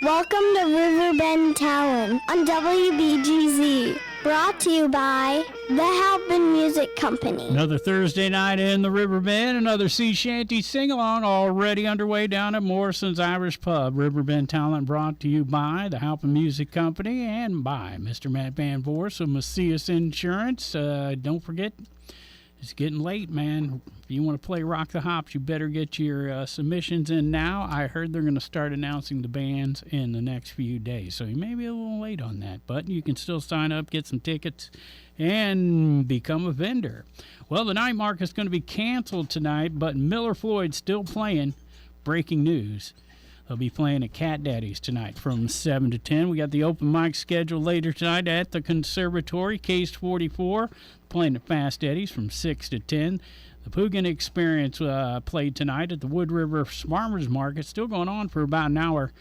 Welcome to Riverbend Talent on WBGZ. Brought to you by the Halpin Music Company. Another Thursday night in the Riverbend, another sea shanty sing-along already underway down at Morrison's Irish Pub. Riverbend Talent brought to you by the Halpin Music Company and by Mr. Matt Van Voorhis of Macias Insurance. Don't forget, it's getting late, man. If you want to play Rock the Hops, you better get your submissions in now. I heard they're going to start announcing the bands in the next few days, so you may be a little late on that, but you can still sign up, get some tickets, and become a vendor. Well, the night market's going to be canceled tonight, but Miller Floyd's still playing. Breaking news. They'll be playing at Cat Daddy's tonight from 7 to 10. We got the open mic schedule later tonight at the Conservatory, Case 44, playing at Fast Eddie's from 6 to 10. The Pugin Experience played tonight at the Wood River Farmers Market, still going on for about an hour.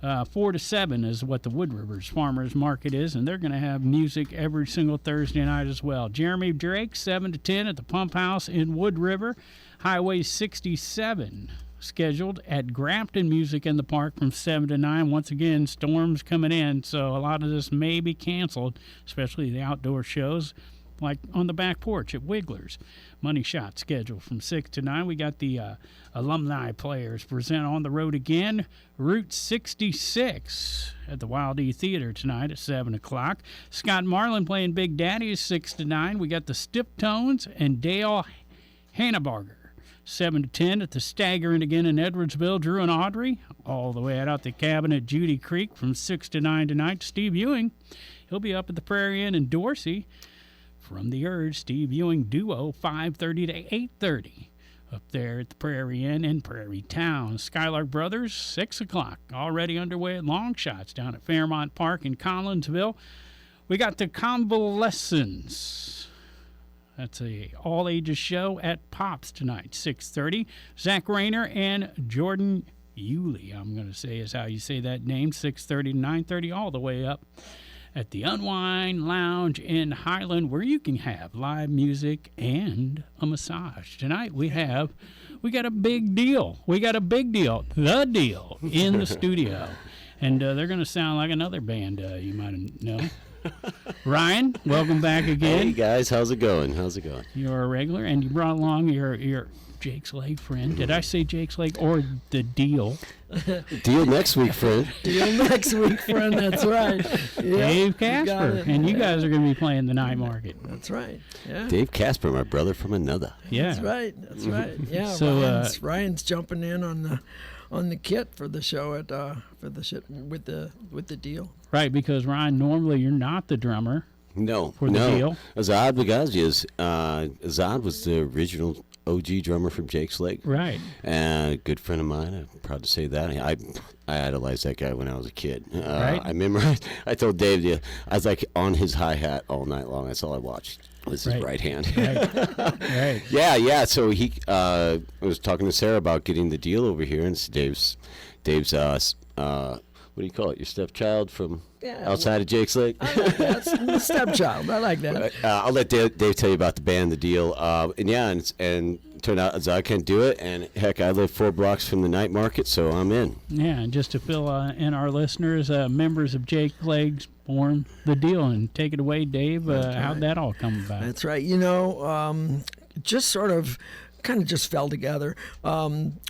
4 to 7 is what the Wood River Farmers Market is, and they're going to have music every single Thursday night as well. Jeremy Drake, 7 to 10 at the Pump House in Wood River. Highway 67 scheduled at Grafton Music in the Park from 7 to 9. Once again, storms coming in, so a lot of this may be canceled, especially the outdoor shows, like on the back porch at Wiggler's. Money Shot scheduled from 6 to 9. We got the alumni players present on the road again. Route 66 at the Wildey Theater tonight at 7 o'clock. Scott Marlin playing Big Daddy is 6 to 9. We got the Stiptones and Dale Hannabarger. 7 to 10 at the Staggering again in Edwardsville. Drew and Audrey all the way out the cabin at Judy Creek from 6 to 9 tonight. Steve Ewing, he'll be up at the Prairie Inn in Dorsey. From the Urge, Steve Ewing Duo, 5:30 to 8:30 up there at the Prairie Inn in Prairie Town. Skylark Brothers, 6 o'clock, already underway at Long Shots down at Fairmont Park in Collinsville. We got the Convalescents. That's a all-ages show at Pops tonight, 6:30. Zach Rayner and Jordan Yulee, I'm going to say is how you say that name, 6:30 to 9:30, all the way up at the Unwind Lounge in Highland, where you can have live music and a massage. Tonight we got a big deal. We got a big deal, the deal, in the studio. And they're going to sound like another band you might know. Ryan, welcome back again. Hey guys, how's it going? You're a regular, and you brought along your Jake's Lake friend. Did I say Jake's Lake or the deal? Deal next week, friend. Deal next week, friend. That's right. Yeah, Dave Casper, and you guys are going to be playing the night market. That's right. Yeah. Dave Casper, my brother from another. Yeah. That's right. That's right. Yeah. So Ryan's jumping in on the kit for the show at for the shit with the deal. Right, because Ryan, normally you're not the drummer. No. For the deal. Azad Bagazias. Azad was the original OG drummer from Jake's Lake. Right. A good friend of mine. I'm proud to say that. I idolized that guy when I was a kid. Right. I remember I told Dave, I was like on his hi-hat all night long. That's all I watched. Was his right hand. Right. Yeah. So he I was talking to Sarah about getting the deal over here, and Dave's what do you call it? Your stepchild from outside of Jake's Lake? I like that. The stepchild. I like that. I'll let Dave tell you about the band, the deal. And turned out I can't do it. And heck, I live 4 blocks from the night market, so I'm in. Yeah, and just to fill in our listeners, members of Jake's Lake formed the deal. And take it away, Dave. How'd that all come about? That's right. Just sort of kind of just fell together.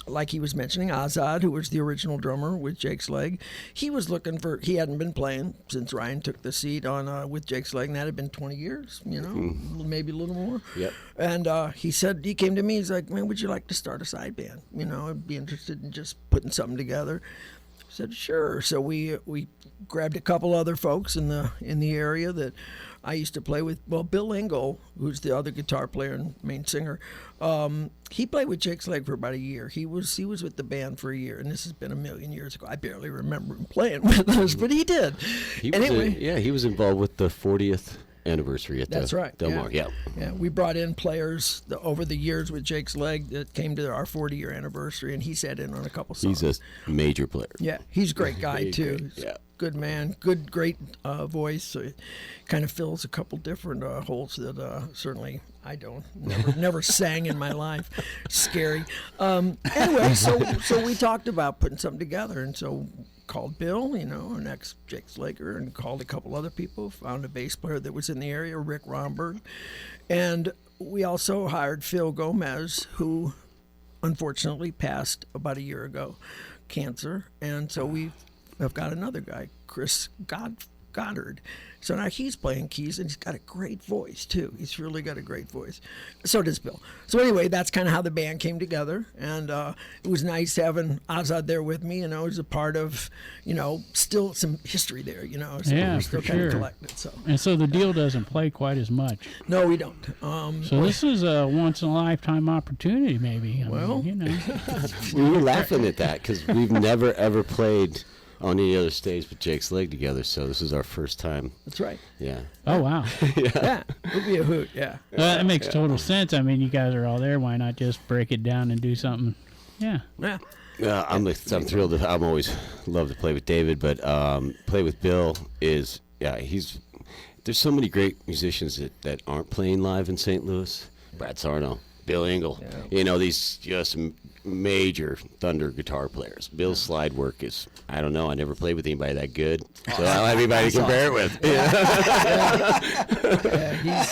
Like he was mentioning, Azad, who was the original drummer with Jake's Leg, he was looking for, he hadn't been playing since Ryan took the seat on with Jake's Leg, and that had been 20 years, maybe a little more. Yep. And he said, he came to me, he's like, man, would you like to start a side band? I'd be interested in just putting something together. I said, sure. So we grabbed a couple other folks in the area that I used to play with. Well, Bill Engel, who's the other guitar player and main singer, he played with Jake's Leg for about a year. He was with the band for a year, and this has been a million years ago. I barely remember him playing with us, but he did. He was involved with the 40th anniversary at That's right. Del Mar. Yeah. We brought in players over the years with Jake's Leg that came to our 40-year anniversary, and he sat in on a couple songs. He's a major player. Yeah, he's a great guy too. Great. Yeah. Good man, great voice. So it kind of fills a couple different holes that certainly I don't. Never sang in my life. Scary. Anyway, so we talked about putting something together, and so called Bill, an ex-Jake Slager, and called a couple other people, found a bass player that was in the area, Rick Romberg. And we also hired Phil Gomez, who unfortunately passed about a year ago, cancer. And so I've got another guy, Chris Goddard. So now he's playing keys, and he's got a great voice, too. He's really got a great voice. So does Bill. So anyway, that's kind of how the band came together, and it was nice having Azad there with me, as a part of, still some history there, so Yeah, we're still for kind sure. of collected. So. And so the deal doesn't play quite as much. No, we don't. So this is a once-in-a-lifetime opportunity, maybe. I Well. mean, We were laughing at that because we've never ever played on any other stage but Jake's Leg together, so this is our first time. That's right. Yeah. Oh, wow. Yeah, it would be a hoot, yeah. That makes total sense. I mean, you guys are all there. Why not just break it down and do something? Yeah. Yeah. I'm thrilled. I'm always love to play with David, but play with Bill is there's so many great musicians that aren't playing live in St. Louis. Brad Sarno, Bill Engel, these just major Thunder guitar players. Bill's slide work is, I don't know, I never played with anybody that good, so I don't have anybody to compare it with. Yeah,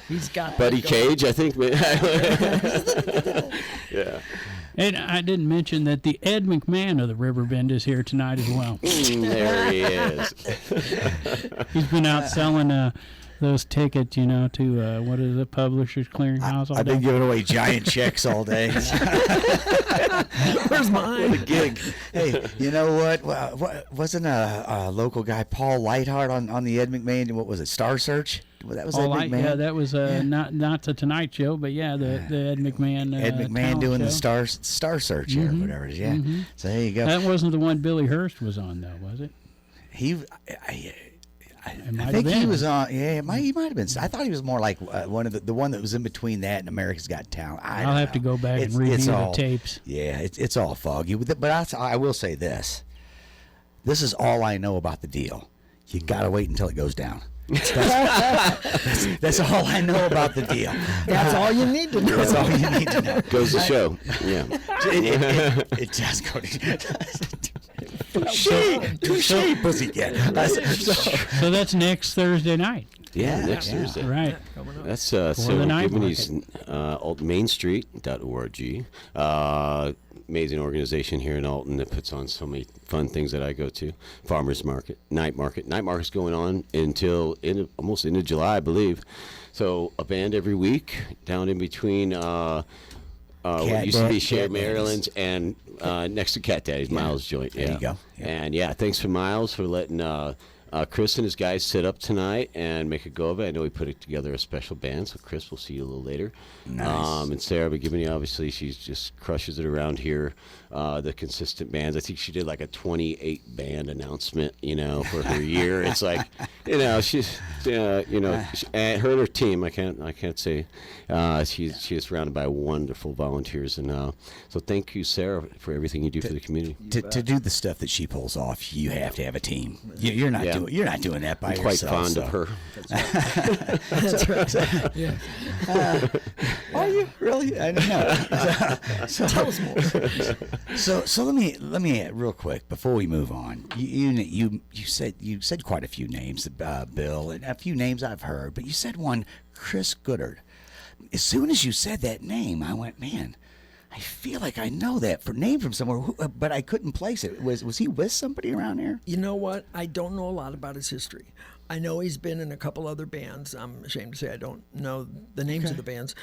he's got Buddy that going. Cage, I think. Yeah. And I didn't mention that the Ed McMahon of the Riverbend is here tonight as well. There he is. He's been out selling those tickets, to what is it, Publishers Clearinghouse all I've been day. giving away giant checks all day. Where's mine? What a gig. Hey, you know what? Well, wasn't a local guy, Paul Lightheart, on the Ed McMahon? What was it? Star Search? Well, that was Ed McMahon. Yeah, that was not the Tonight Show, but the Ed McMahon. Ed McMahon talent doing show. the Star Search or whatever it is. Yeah. So there you go. That wasn't the one Billy Hurst was on, though, was it? I might think have he been. was on. Yeah, he might have been. I thought he was more like one of the one that was in between that and America's Got Talent. I'll have to go back and review the tapes. Yeah, it's all foggy. But I will say this. This is all I know about the deal. You got to wait until it goes down. That's all I know about the deal. That's all you need to know. That's all you need to know. Goes to show. Yeah. It does go to touche, pussycat. So that's next Thursday night. Yeah, next Thursday. Right. That's so the night Gibney's mainstreet.org. Amazing organization here in Alton that puts on so many fun things that I go to. Farmers Market, Night Market. Night Market's going on until almost into July, I believe. So a band every week down in between what used to be Share Maryland's and next to Cat Daddy's, Miles' joint. Yeah. There you go. Yeah. And thanks for Miles for letting Chris and his guys sit up tonight and make a go of it. I know we put together a special band, so Chris, we'll see you a little later. Nice. And Sarah McGivney, obviously, she just crushes it around here. The consistent bands. I think she did like a 28 band announcement, for her year. It's like, she's, and her and her team. I can't say. She is surrounded by wonderful volunteers, and so thank you, Sarah, for everything you do for the community. To do the stuff that she pulls off, you have to have a team. You're not doing that by I'm quite yourself. fond of her. That's right. Yeah. Are you really? I don't know. Tell us more. So let me real quick before we move on. You said quite a few names, Bill, and a few names I've heard, but you said one, Chris Goddard. As soon as you said that name, I went, man, I feel like I know that name from somewhere, but I couldn't place it. Was he with somebody around here? You know what? I don't know a lot about his history. I know he's been in a couple other bands. I'm ashamed to say I don't know the names of the bands.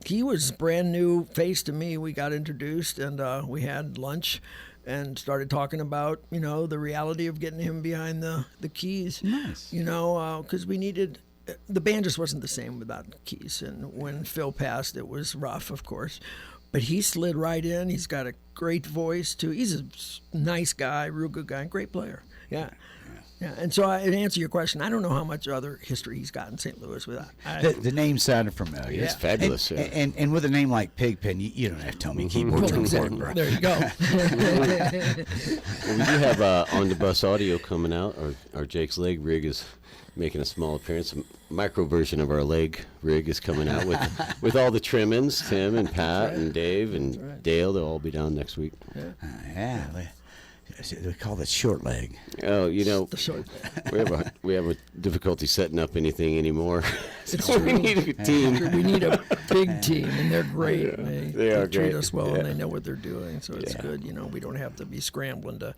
He was brand new face to me. We got introduced and we had lunch and started talking about, the reality of getting him behind the keys. Nice. Because we needed... The band just wasn't the same without keys. And when Phil passed, it was rough, of course. But he slid right in. He's got a great voice, too. He's a nice guy, real good guy, great player. Yeah. Yeah, and so to answer your question, I don't know how much other history he's got in St. Louis with that. The name sounded familiar. It's fabulous. And with a name like Pigpen, you don't have to tell me keyboard's important, bro. There you go. Well, we do have On the Bus audio coming out. Our Jake's Leg rig is making a small appearance. A micro version of our leg rig is coming out with all the trimmings. Tim and Pat and Dave and Dale, they'll all be down next week. Yeah. They call it short leg. Oh, The short. we have a difficulty setting up anything anymore. It's So we true. need a team. We need a big team, and they're great. They are treat great. us well, Yeah. and they know what they're doing. So it's Yeah. good. We don't have to be scrambling to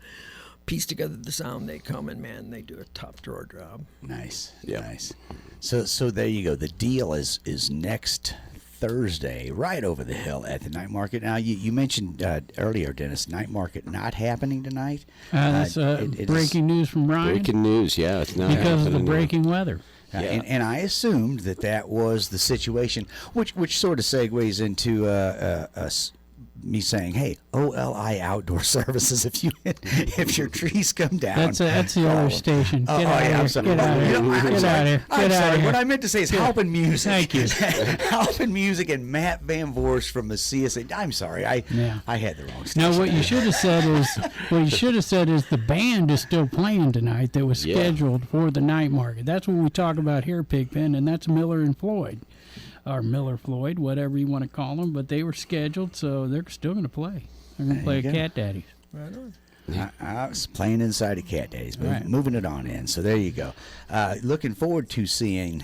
piece together the sound. They come and man, they do a top drawer job. Nice. Yep. Nice. So there you go. The deal is next Thursday, right over the hill at the night market. Now you mentioned earlier, Dennis, night market not happening tonight. That's it is- breaking news from Ryan Breaking news, yeah, it's not because of the happening. breaking weather. Yeah. And I assumed that was the situation, which sort of segues into me saying, "Hey, OLI Outdoor Services, if your trees come down." That's the other station. Get out I'm of sorry. here. Get out of here. I'm Get out of sorry. here. I'm Get out sorry. of What here. I meant to say is Halpin Music. Thank you. Halpin Music and Matt Van Voorhis from Macias. I'm sorry. I had the wrong station. No, what you should have said is the band is still playing tonight that was Yeah. scheduled for the night market. That's what we talk about here, Pigpen, and that's Miller and Floyd. Or Miller Floyd, whatever you want to call them, but they were scheduled, so they're still going to play. They're going to play you at go. Cat Daddy's. Right on. I was playing inside of Cat Days, Right. moving it on in. So there you go. Looking forward to seeing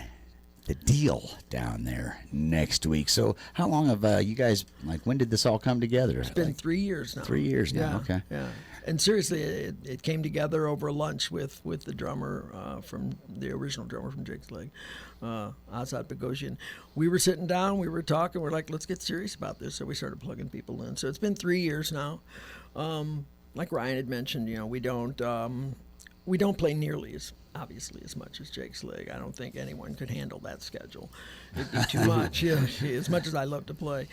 the deal down there next week. So how long have you guys, when did this all come together? It's been 3 years now. 3 years now, Yeah, okay. Yeah. And seriously, it came together over lunch with the drummer from the original drummer from Jake's Leg, Azad Bogosian. We were sitting down, we were talking, we're like, let's get serious about this. So we started plugging people in. So it's been 3 years now. Like Ryan had mentioned, we don't play nearly as much as Jake's Leg. I don't think anyone could handle that schedule. It'd be too much. Yeah, as much as I love to play.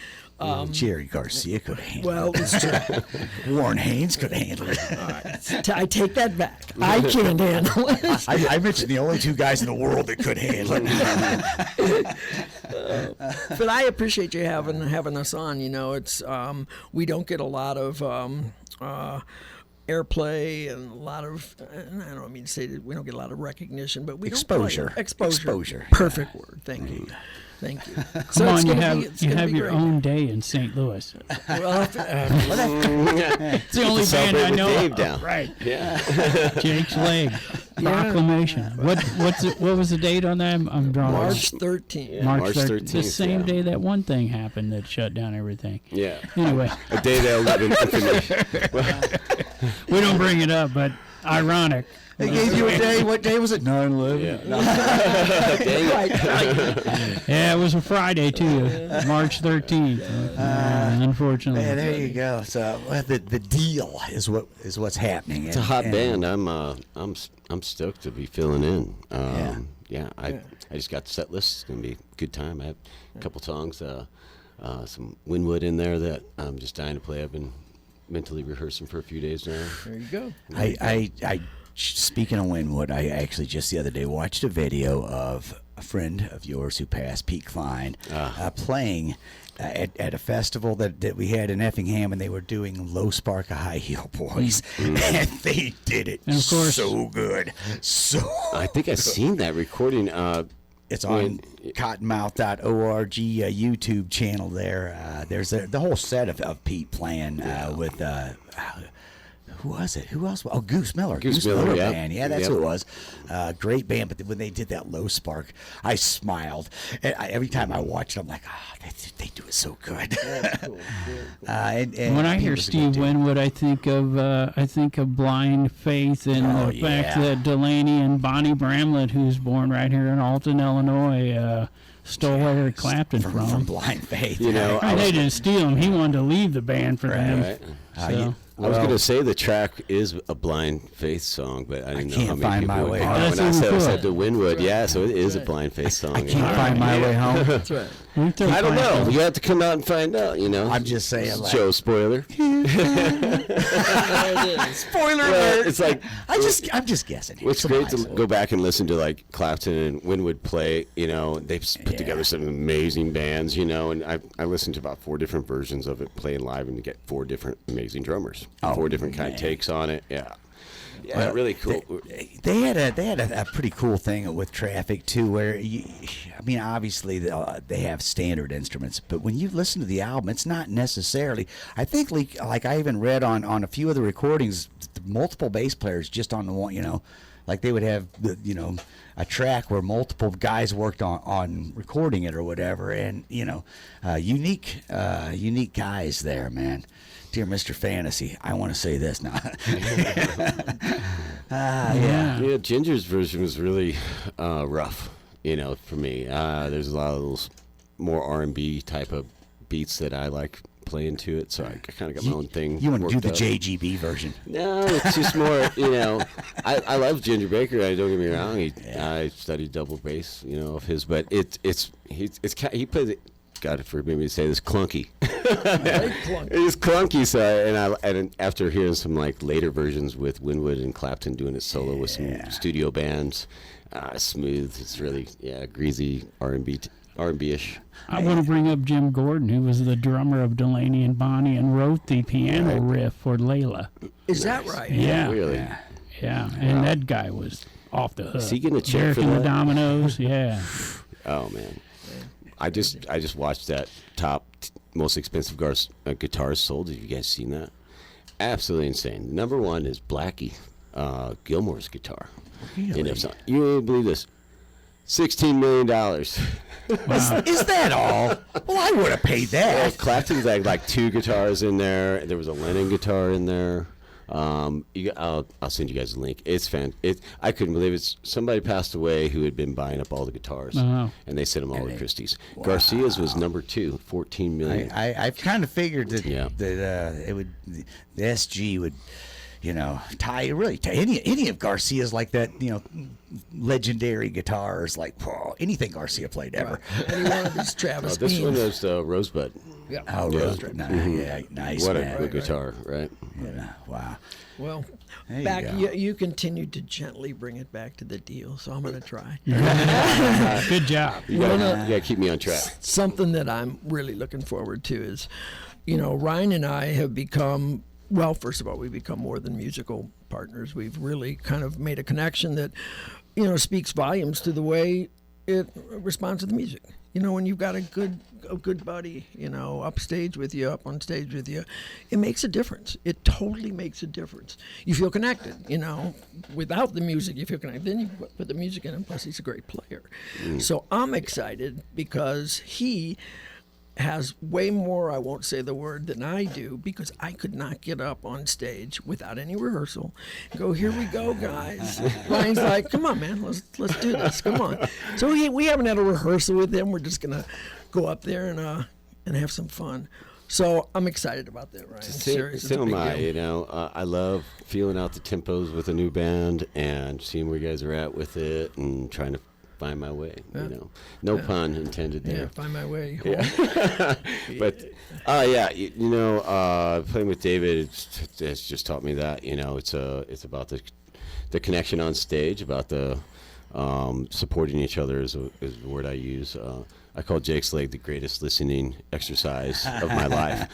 Jerry Garcia could handle Well, it. it's true. Warren Haynes could handle it. All right. I take that back. I can't handle it. I mentioned the only two guys in the world that could handle it. But I appreciate you having us on. It's we don't get a lot of airplay and a lot of, and I don't mean to say that we don't get a lot of recognition, but we Exposure. don't play it. Exposure. Exposure. Perfect word. Thank you. Thank you. Come on, you have be your great. own day in St. Louis. Well, It's the only band I Celebrate with know. Dave of. down. Right. Yeah. Jake's Leg. Proclamation. What was the date on that? I'm drawing. March 13th. Yeah. March March 13th. The 13th, same yeah. day that one thing happened that shut down everything. Yeah. Anyway, A day they'll live in infamy. we don't bring it up, but ironic. They gave you a day. What day was it? 9/11. Yeah, it was a Friday too, March 13th. Unfortunately. Yeah, there you go. So the deal is what's happening. It's a hot band. I'm stoked to be filling in. I just got the set list. It's gonna be a good time. I have a couple songs, some Winwood in there that I'm just dying to play. I've been mentally rehearsing for a few days now. There you go. I speaking of Winwood, I actually just the other day watched a video of a friend of yours who passed, Pete Klein, playing at a festival that we had in Effingham, and they were doing Low Spark of High Heel Boys, and they did it And of course- so good. So I think I've seen that recording. it's on cottonmouth.org YouTube channel there. There's the whole set of Pete playing with who was it? Who else? Oh, Goose Miller. Goose Miller, yeah. Band. Yeah, that's Yep. who it was. Great band. But when they did that Low Spark, I smiled. And every time I watched it, I'm like, they do it so good. And When I Pete hear was a good Steve dude. Winwood, I think of Blind Faith and Oh, the fact yeah. that Delaney and Bonnie Bramlett, who's born right here in Alton, Illinois, stole Eric Clapton from Blind Faith. You know, Right, they didn't steal him. He wanted to leave the band for them. Right. So, I was going to say the track is a Blind Faith song, but I didn't know how Can't many find people my would way know. home. When I That's said, even I said cool. the Winwood, yeah, so it is a Blind Faith song. I can't find my way home. That's right. we took I don't know. Clapton. You have to come out and find out, you know. I'm just saying, like, Joe, spoiler. spoiler Well, alert. it's like, I'm just guessing. Here. it's Some great to eyes. go back and listen to like Clapton and Winwood play. You know, they've put together some amazing bands. You know, and I listened to about 4 different versions of it playing live, and you get 4 different amazing drummers, Oh, 4 different kind man. of takes on it. Yeah, Yeah, really cool. They had a pretty cool thing with Traffic too, where obviously they have standard instruments, but when you listen to the album, it's not necessarily. I think like I even read on a few of the recordings, multiple bass players just on the one, like they would have a track where multiple guys worked on recording it or whatever, and unique guys there, man. Dear Mr. Fantasy, I want to say this now. Yeah, Ginger's version was really rough, for me. There's a lot of those more R&B type of beats that I like playing to it, so I kind of got my own thing. You want to do the up. JGB version? No, it's just more, I love Ginger Baker. Don't get me wrong. I studied double bass, of his, but he plays it. God forbid me to say this, clunky. It's clunky. So, and after hearing some like later versions with Winwood and Clapton doing it solo with some studio bands, smooth. It's really greasy R&B-ish. I want to bring up Jim Gordon, who was the drummer of Delaney and Bonnie and wrote the piano riff for Layla. Is that right? Yeah, really. Yeah, and that guy was off the hook. Is he getting a check Derek for and that? the Dominoes, yeah. Oh man. I just watched that top most expensive guitars sold. Have you guys seen that? Absolutely insane. Number one is Blackie Gilmore's guitar. Really? You won't believe this. $16 million. Is that all? Well, I would have paid Well, that. Clapton's like two guitars in there. There was a Lennon guitar in there. I'll send you guys a link. It's I couldn't believe it. Somebody passed away who had been buying up all the guitars, and they sent them all to Christie's. Wow. Garcia's was number 2, $14 million. I've kind of figured that it would, the SG would, tie any of Garcia's like that, legendary guitars, like anything Garcia played ever. Right. Any one of these Travis This one Beans. was Rosebud. Yeah. Oh, Rosebud. Yeah, nice. What man. a good guitar, right? Yeah, wow. Well, There you back go. you continued to gently bring it back to the deal, so I'm going to try. Good job. You gotta keep me on track. Something that I'm really looking forward to is, Ryan and I have become, well, first of all, we've become more than musical partners. We've really kind of made a connection that, speaks volumes to the way it responds to the music. When you've got a good buddy, up on stage with you, it makes a difference. It totally makes a difference. You feel connected, Without the music, you feel connected. Then you put the music in, and plus he's a great player. So I'm excited because he has way more, I won't say the word, than I do, because I could not get up on stage without any rehearsal and go, here we go, guys. Ryan's like, come on, man, let's do this, come on. So we haven't had a rehearsal with him. We're just going to go up there and have some fun. So I'm excited about that, Ryan. So am I, I love feeling out the tempos with a new band and seeing where you guys are at with it and trying to find my way, No pun intended there. Yeah, find my way home. Yeah. But, playing with David has just taught me that, it's about the connection on stage, about the supporting each other is the word I use. I call Jake's Leg the greatest listening exercise of my life.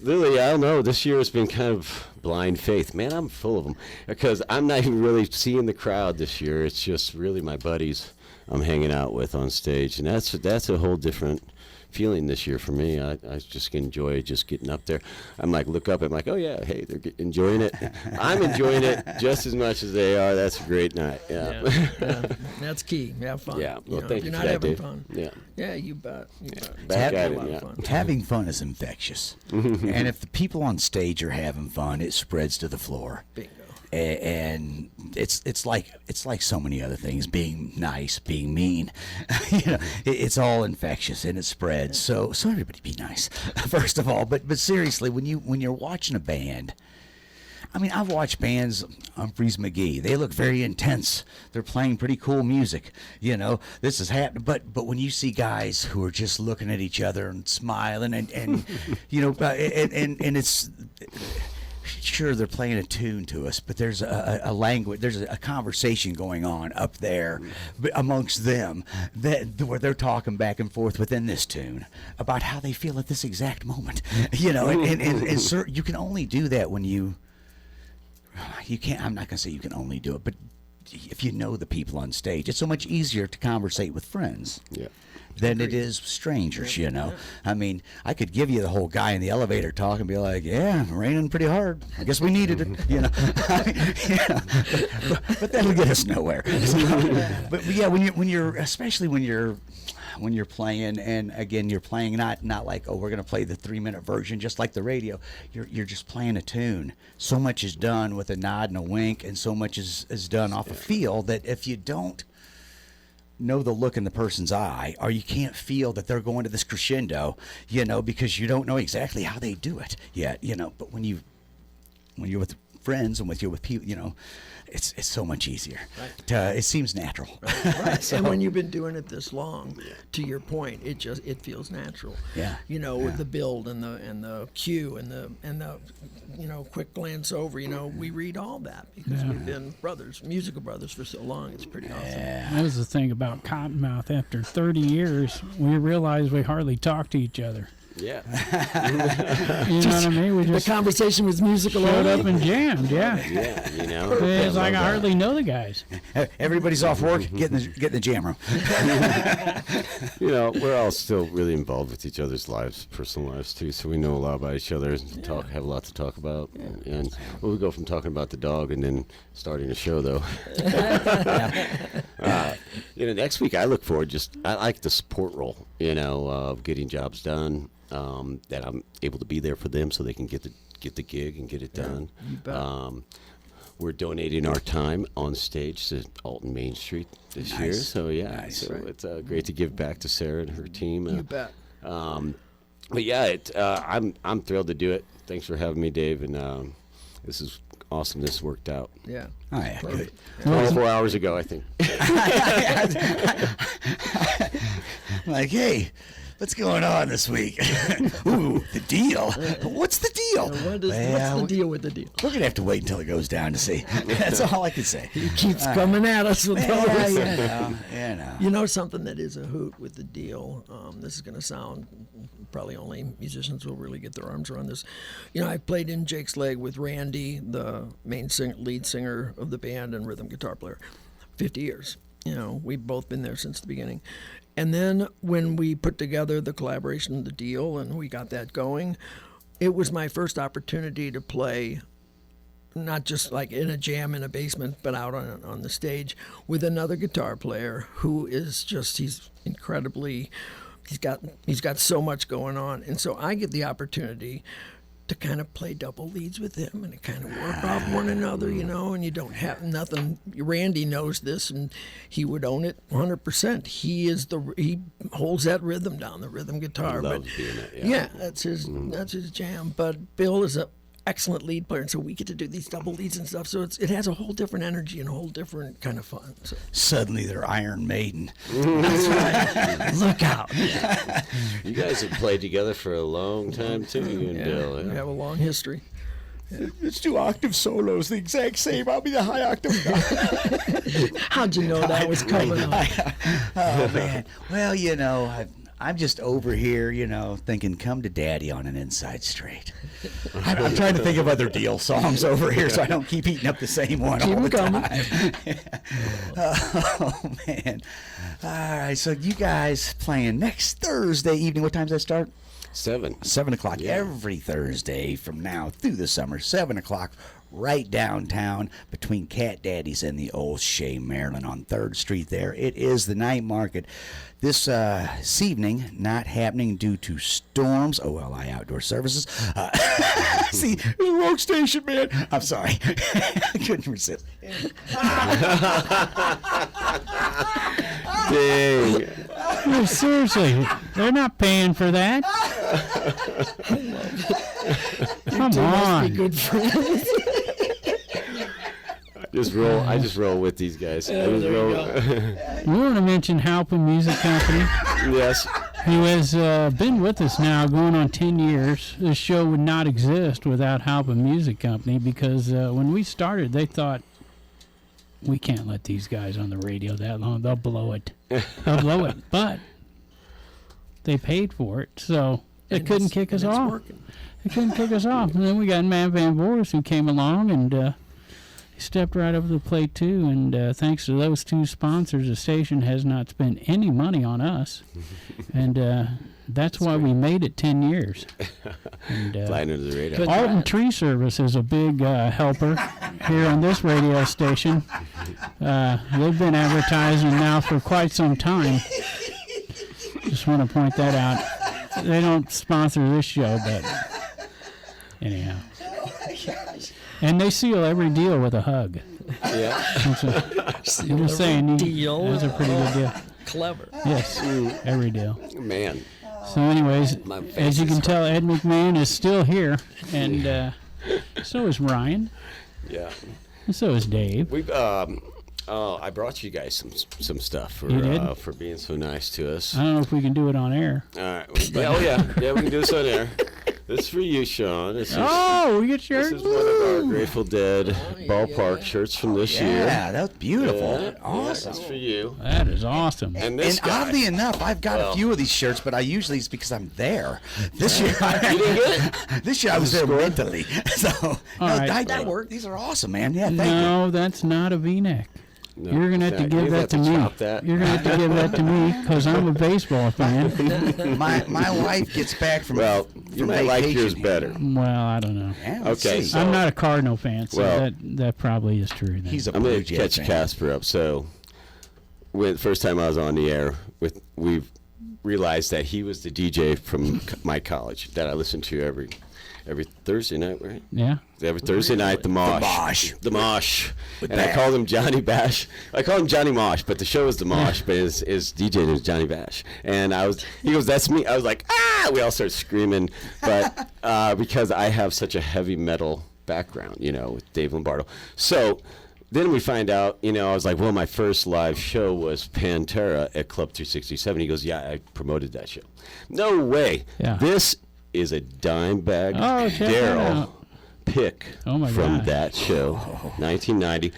Literally, I don't know. This year has been kind of blind faith. Man, I'm full of them because I'm not even really seeing the crowd this year. It's just really my buddies I'm hanging out with on stage, and that's a whole different feeling this year for me. I just enjoy just getting up there. I'm like, look up, I'm like, oh yeah, hey, they're enjoying it. I'm enjoying it just as much as they are. That's a great night. Yeah. That's key. Have fun. Yeah. Well, thank you if you're for not that, having Dave. fun. Yeah. You bet. You bet. Back It's at a it, lot of yeah. fun. Having fun is infectious. And if the people on stage are having fun, it spreads to the floor. Bingo. And it's like so many other things, being nice, being mean, it's all infectious and it spreads. So everybody be nice, first of all. But seriously, when you're watching a band, I've watched bands, Humphreys McGee. They look very intense. They're playing pretty cool music. This is happening. But when you see guys who are just looking at each other and smiling and and it's. Sure, they're playing a tune to us, but there's a language, there's a conversation going on up there amongst them where they're talking back and forth within this tune about how they feel at this exact moment. And sir, you can only do that when you you can't. I'm not going to say you can only do it, but if you know the people on stage, it's so much easier to conversate with friends. Yeah. Than it is strangers, you know. I mean, I could give you the whole guy in the elevator talk and be like, "Yeah, raining pretty hard. I guess we needed it," you know. But that'll get us nowhere. But yeah, especially when you're playing, and again, you're playing not like, oh, we're going to play the 3-minute version just like the radio. You're just playing a tune. So much is done with a nod and a wink, and so much is done off a feel that if you don't know the look in the person's eye, or you can't feel that they're going to this crescendo, you know, because you don't know exactly how they do it yet, you know. But when you're with friends and with people, you know, it's so much easier. Right. It seems natural. Right. So, and when you've been doing it this long, to your point, it feels natural. Yeah. You know, with the build and the cue and the you know, quick glance over. You know, we read all that because we've been musical brothers for so long. It's pretty awesome. Yeah. That was the thing about Cottonmouth. After 30 years, we realized we hardly talked to each other. Yeah. You know what I mean? We just The conversation was musical. showed up and jammed. Yeah. Yeah, you know. It's like I hardly know the guys. Everybody's off work, get in the jam room. You know, we're all still really involved with each other's lives, personal lives too, so we know a lot about each other and have a lot to talk about. And we go from talking about the dog and then starting a show, though. You know, next week I look forward. I like the support role. You know, of getting jobs done. That I'm able to be there for them so they can get the gig and get it done. You bet. We're donating our time on stage to Alton Main Street this year. So it's great to give back to Sarah and her team. You bet. But yeah, I'm thrilled to do it. Thanks for having me, Dave. And this is awesome. This worked out. Yeah. Oh, yeah, good. 24 hours ago, I think. Like, hey, what's going on this week? Ooh, the deal. What's the deal? What's the deal with the deal? We're going to have to wait until it goes down to see. That's all I can say. He keeps coming at us with those. Yeah. You know something that is a hoot with the deal? This is going to sound, probably only musicians will really get their arms around this. You know, I played in Jake's Leg with Randy, the lead singer of the band and rhythm guitar player, 50 years. You know, we've both been there since the beginning. And then when we put together the collaboration of the deal and we got that going, it was my first opportunity to play, not just like in a jam in a basement, but out on the stage with another guitar player who is just, he's got so much going on. And so I get the opportunity to kind of play double leads with him and to kind of work off one another, you know, and you don't have nothing. Randy knows this and he would own it 100%. He holds that rhythm down, the rhythm guitar. He loves doing it, yeah, that's his jam. But Bill is an excellent lead player, and so we get to do these double leads and stuff. So it has a whole different energy and a whole different kind of fun. So. Suddenly they're Iron Maiden. That's right. Look out. You guys have played together for a long time, too, you and Bill. We have a long history. It's 2 octave solos, the exact same. I'll be the high octave guy. How'd you know that was coming up? Oh, man. Well, you know, I'm just over here, you know, thinking, come to daddy on an inside straight. I'm trying to think of other deal songs over here so I don't keep eating up the same one all the time. Oh, man. All right, so you guys playing next Thursday evening. What time does that start? 7 o'clock every Thursday from now through the summer. 7 o'clock right downtown between Cat Daddy's and the Old Shea, Maryland on 3rd Street there. It is the night market. This evening, not happening due to storms. OLI Outdoor Services. See, the rogue station, man. I'm sorry. I couldn't resist. Dang. No, seriously, they're not paying for that. Come on. Be good friends. I just roll with these guys. I just roll. We want to mention Halpin Music Company, Yes. who has been with us now going on 10 years. This show would not exist without Halpin Music Company because when we started, they thought, we can't let these guys on the radio that long. They'll blow it. But they paid for it, so they couldn't kick us off. Working. They couldn't kick us off. And then we got Matt Van Voorhis who came along and stepped right up to the plate too, and thanks to those two sponsors, the station has not spent any money on us, and that's why we made it 10 years. And, Flying under the radar. Alton Tree Service is a big helper here on this radio station. They've been advertising now for quite some time. Just want to point that out. They don't sponsor this show, but anyhow. And they seal every deal with a hug. Yeah. I'm just saying, deal. that's a pretty good deal. Clever. Yes, every deal. Man. So anyways, My face as you is can tell, Ed McMahon is still here, and so is Ryan, Yeah. and so is Dave. We I brought you guys some stuff You did? for being so nice to us. I don't know if we can do it on air. All right. Yeah, we can do this on air. This is for you, Sean. This is, We get this shirts. is one of our Grateful Dead ballpark shirts from this year. Yeah, that was beautiful. Yeah, Awesome. That's for you. That is awesome. And this And guy. oddly enough, I've got a few of these shirts, but I usually it's because I'm there. This year, You didn't get it? this year I was there mentally. So right. that worked. These are awesome, man. Yeah, thank you. No, that's not a V-neck. No, You're gonna have to you give that to me. chop that. You're gonna have to give that to me because I'm a baseball fan. My wife gets back from Well, you from might like vacation yours here. better. Well, I don't know. Yeah, let's Okay, see. so- I'm not a Cardinal fan, so Well- that probably is true. Then. He's a I'm Blue going to Jay catch fan. Casper up. So, the first time I was on the air, we realized that he was the DJ from my college that I listened to every Thursday night, right? Yeah. Every Thursday night, the Mosh. The Mosh. And I Bash. called him Johnny Bash. I called him Johnny Mosh, but the show was the Mosh, but his DJ name was Johnny Bash. And he goes, that's me. I was like, ah! We all started screaming. But because I have such a heavy metal background, with Dave Lombardo. So then we find out, I was like, well, my first live show was Pantera at Club 367. He goes, yeah, I promoted that show. No way. Yeah. This is a Dimebag Check that Daryl out. pick Oh my from gosh. that show, 1990.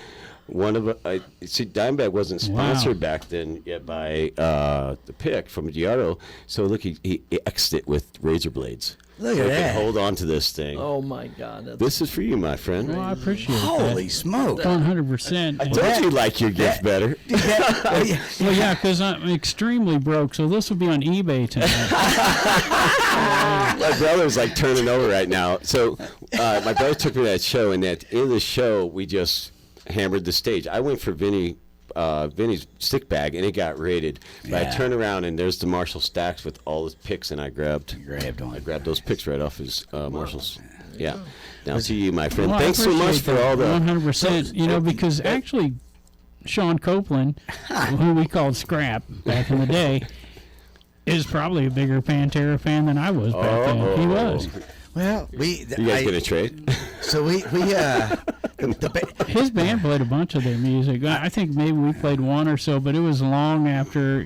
One of Dimebag wasn't sponsored back then yet by the pick from Giardo. So look, he X'd it with razor blades. Look So at I could that. hold on to this thing. Oh my God. That's This is for you, my friend. Well, I appreciate Holy that. smoke! 100%. I told you like your gift better. Well, yeah, because I'm extremely broke, so this will be on eBay tonight. My brother's like turning over right now. So my brother took me to that show, and at the end of the show, we just hammered the stage. I went for Vinny's stick bag, and it got raided. But I Yeah. turned around, and there's the Marshall stacks with all his picks, and I grabbed one. I grabbed those picks right off his Marshall's. Yeah. Now to you, my friend. Well, Thanks so much for all the. 100%. Because actually, Sean Copeland, who we called Scrap back in the day, is probably a bigger Pantera fan than I was back then. He was. Well, You guys gonna trade? So His band played a bunch of their music. I think maybe we played one or so, but it was long after,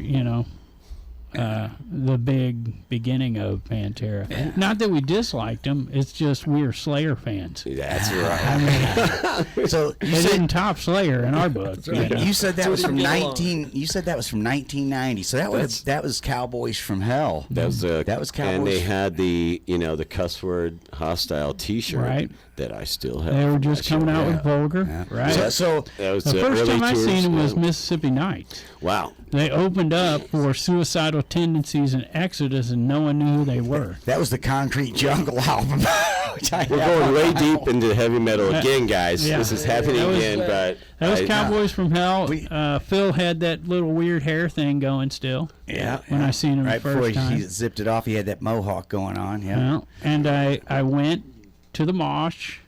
the big beginning of Pantera. Yeah. Not that we disliked them, it's just we were Slayer fans. That's right. So They didn't top Slayer in our book. you said that was we from didn't get along. 1990. So that was Cowboys from Hell. That was Cowboys. And they had the cuss word hostile T-shirt Right. that I still have. They were from just that show. coming out Yeah. with Vulgar, Yeah. right? So That was The first early time I tours, seen them was yeah. Mississippi Nights. Wow. They opened up for Suicidal Tendencies and Exodus, and no one knew who they were. that was the Concrete Jungle album. which I We're have going on way my deep wall. into heavy metal again, guys. Yeah. This is happening That was- again, but That was I- Cowboys from Hell. We- Phil had that little weird hair thing going still. Yeah. When I seen him right the before first time. he zipped it off, he had that mohawk going on. Yeah. Well, and I went to the mosh,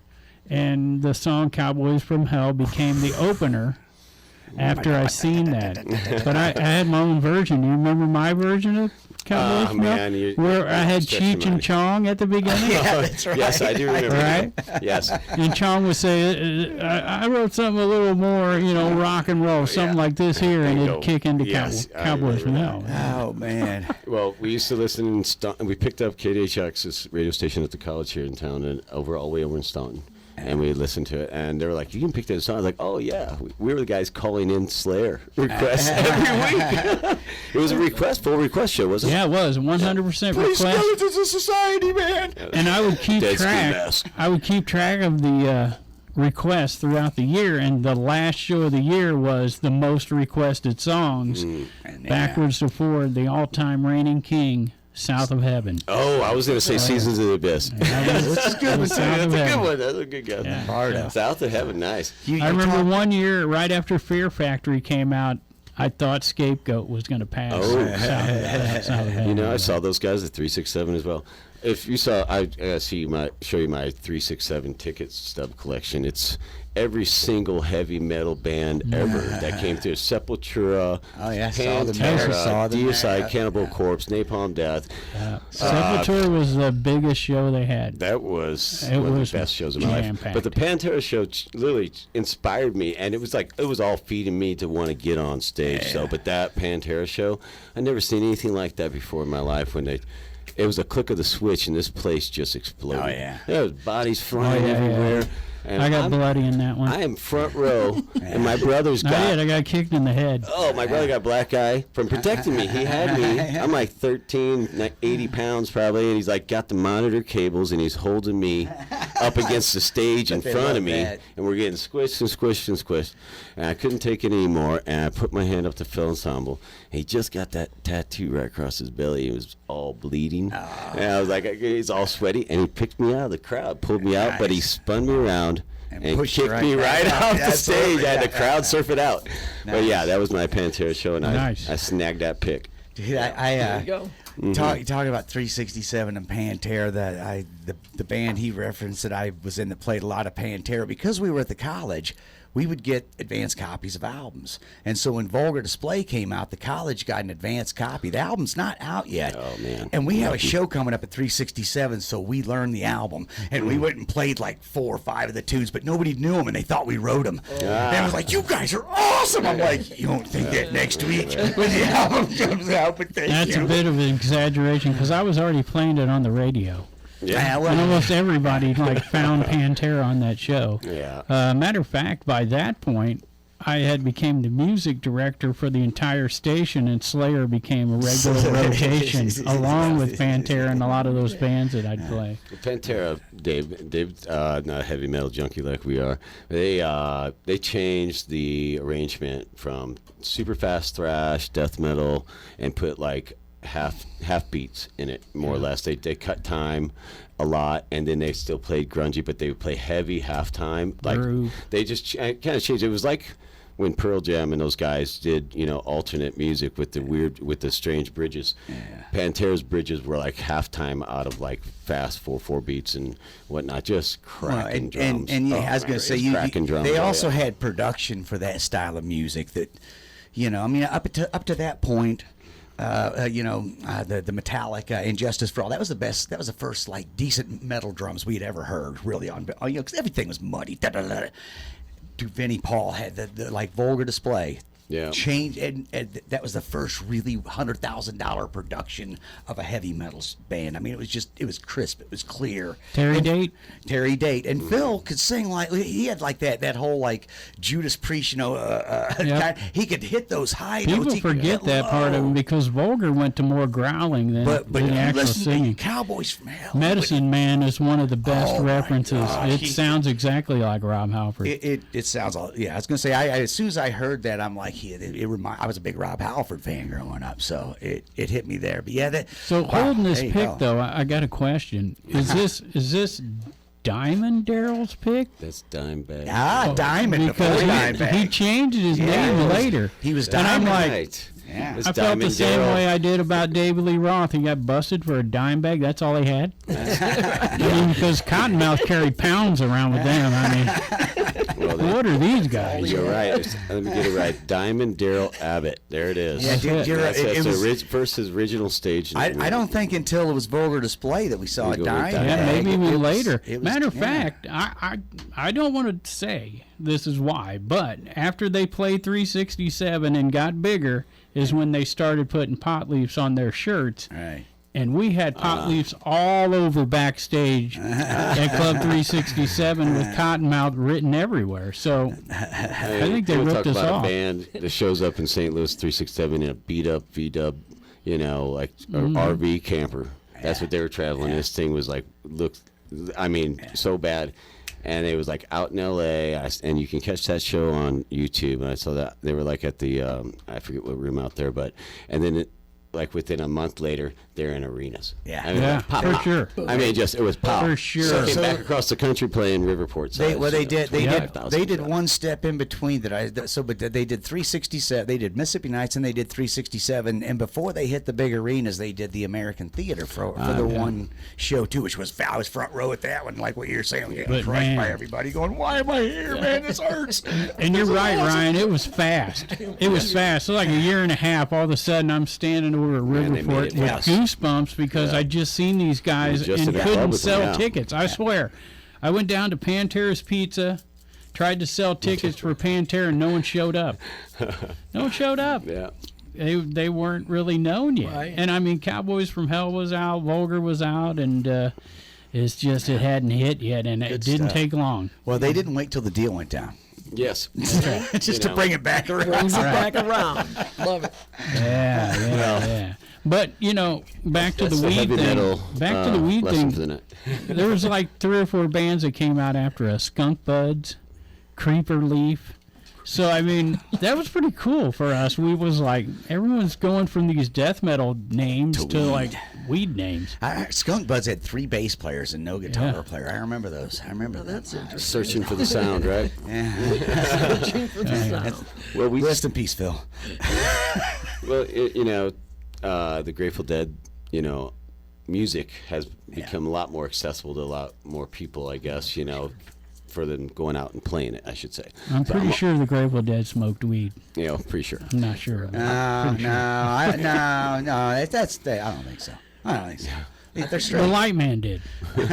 and the song Cowboys from Hell became the opener after I seen that. But I had my own version. You remember my version of Cowboys from man, Hell? you- Where I had stretching Cheech and my- Chong at the beginning? Yeah, that's right. Yes, I do remember. Right? Yes. And Chong would say, I wrote something a little more, rock and roll, something like this here, and Bingo. it'd kick into Yes, I Cowboys from remember Hell. Oh man. Well, we used to listen in Staunton. We picked up KDHX's radio station at the college here in town, and all the way over in Staunton. And we listened to it, and they were like, "You can pick that song." I was like, "Oh yeah." We were the guys calling in Slayer requests every week. It was a full request show, wasn't it? Yeah, it was 100% Please, request. Skeletons of Society, man. And I would keep Dead Ski track. Mask. I would keep track of the requests throughout the year, and the last show of the year was the most requested songs. Backwards to forward, the all-time reigning king, South of Heaven. Oh, I was going to say Seasons of the Abyss. That's good. That's a good one. That's a good guess. Yeah. South of Heaven, nice. I remember one year, right after Fear Factory came out, I thought Scapegoat was going to pass. South of Heaven. You know, I saw those guys at 367 as well. If you saw, I show you my 367 ticket stub collection. It's every single heavy metal band ever that came through. Sepultura, Pantera, Deicide, Cannibal Corpse, Napalm Death. Sepultura was the biggest show they had. That was one of the best shows of my life. But the Pantera show literally inspired me, and it was all feeding me to want to get on stage. So, but that Pantera show, I'd never seen anything like that before in my life. It was a click of the switch, and this place just exploded. Oh, yeah. There was bodies flying everywhere. And I got bloody in that one. I am front row, and my brother's I got kicked in the head. Oh, my brother got black eye from protecting me. He had me. I'm like 13, 80 pounds probably, and he's like got the monitor cables, and he's holding me up against the stage in front of me, and we're getting squished and squished and squished. And I couldn't take it anymore, and I put my hand up to Phil Ensemble. And he just got that tattoo right across his belly. It was all bleeding. And I was like, he's all sweaty, and he picked me out of the crowd, pulled me out, but he spun me around and kicked me right off the stage. I had to crowd surf it out. Nice. But yeah, that was my Pantera show, and I snagged that pick. Dude, there you go. Talking about 367 and Pantera, the band he referenced that I was in that played a lot of Pantera, because we were at the college, we would get advanced copies of albums. And so when Vulgar Display came out, the college got an advanced copy. The album's not out yet. Oh, man. And we have a show coming up at 367, so we learned the album. And we went and played like 4 or 5 of the tunes, but nobody knew them, and they thought we wrote them. And it was like, you guys are awesome. I'm like, you won't think that next week when the album comes out, but That's a bit of an exaggeration, because I was already playing it on the radio. Yeah. And almost everybody found Pantera on that show. Yeah. Matter of fact, by that point, I had became the music director for the entire station, and Slayer became a regular rotation, along with Pantera and a lot of those bands that I'd play. Pantera, Dave, not a heavy metal junkie like we are. They changed the arrangement from super fast thrash, death metal, and put like half beats in it, more or less. They cut time a lot, and then they still played grungy, but they would play heavy halftime. Like Groove. They just kind of changed. It was like when Pearl Jam and those guys did, alternate music with the strange bridges. Pantera's bridges were like halftime out of like fast 4/4 beats and whatnot, just cracking drums. And I was going to say, drums. They also had production for that style of music that, up to that point. The Metallica and Justice for All. That was the best. That was the first like decent metal drums we had ever heard. Really because everything was muddy. Vinnie Paul had the like Vulgar Display. Yeah. Change and that was the first really $100,000 production of a heavy metal band. I mean, it was crisp, it was clear. Terry Date, and Phil could sing like he had like that whole like Judas Priest, he could hit those high notes. People forget that part of it because Vulgar went to more growling than the actual singing. Cowboys from Hell. Medicine Man is one of the best references. It sounds exactly like Rob Halford. It sounds. Yeah, I was gonna say. As soon as I heard that, I'm like. I was a big Rob Halford fan growing up, so it hit me there. But yeah, holding this pick though, I got a question. Is this Diamond Daryl's pick? That's Dimebag. Diamond. Because he changed his name later. He was Diamond. And I'm like. Yeah. I felt the same way I did about David Lee Roth. He got busted for a dime bag. That's all he had. Because Cottonmouth carried pounds around with them. I mean, what are these guys? You're right. Let me get it right. Diamond Daryl Abbott. There it is. Yeah, you're right. That's the first original stage. I don't think until it was Vulgar Display that we saw it Diamond. Yeah, maybe even later. Matter of fact, I don't want to say this is why, but after they played 367 and got bigger, is when they started putting pot leaves on their shirts. Right. And we had pot leaves all over backstage at Club 367 with Cottonmouth written everywhere. So I think they ripped us off. A band that shows up in St. Louis 367 in a beat up V-dub, RV camper. That's what they were traveling. This thing was like, so bad. and it was like out in L.A. And you can catch that show on YouTube. And I saw that they were like at the I forget what room out there, and then like within a month later, they're in arenas. Yeah. I mean, Yeah, like, pop, for pop. sure. I mean, it was pop. For sure. So came back across the country playing Riverport. They did one. one step in between but they did 367. They did Mississippi Nights and they did 367. And before they hit the big arenas, they did the American Theater for the one show too, which was I was front row at that one, like what you're saying, getting crushed by everybody going, "Why am I here, man? This hurts." And you're right, Ryan. It was fast. It was fast. So like a year and a half, all of a sudden I'm standing over at Riverport with goosebumps because I just seen these guys and couldn't sell tickets. I swear. I went down to Pantera's Pizza, tried to sell tickets for Pantera, and no one showed up. No one showed up. Yeah. They weren't really known yet. Right. And I mean, Cowboys from Hell was out, Vulgar was out, and it's just it hadn't hit yet, and it didn't take long. Well, they didn't wait till the deal went down. Yes. Just to bring it back around. Brings it back around. Love it. Yeah. But back to the That's weed heavy thing. metal, Back to the weed lesson thing. for the night. There was like 3 or 4 bands that came out after us: Skunk Buds, Creeper Leaf. So I mean, that was pretty cool for us. We was like, everyone's going from these death metal names to like weed names. Skunk Buds had 3 bass players and no guitar player. I remember those. That's interesting. Searching for the sound, right? Searching for the sound. Well, Rest in peace, Phil. Well, the Grateful Dead, music has become a lot more accessible to a lot more people, I guess, for them going out and playing it, I should say. I'm pretty sure the Grateful Dead smoked weed. Pretty sure. I'm not sure. No, that's I don't think so. They're straight. The Light Man did. Sure.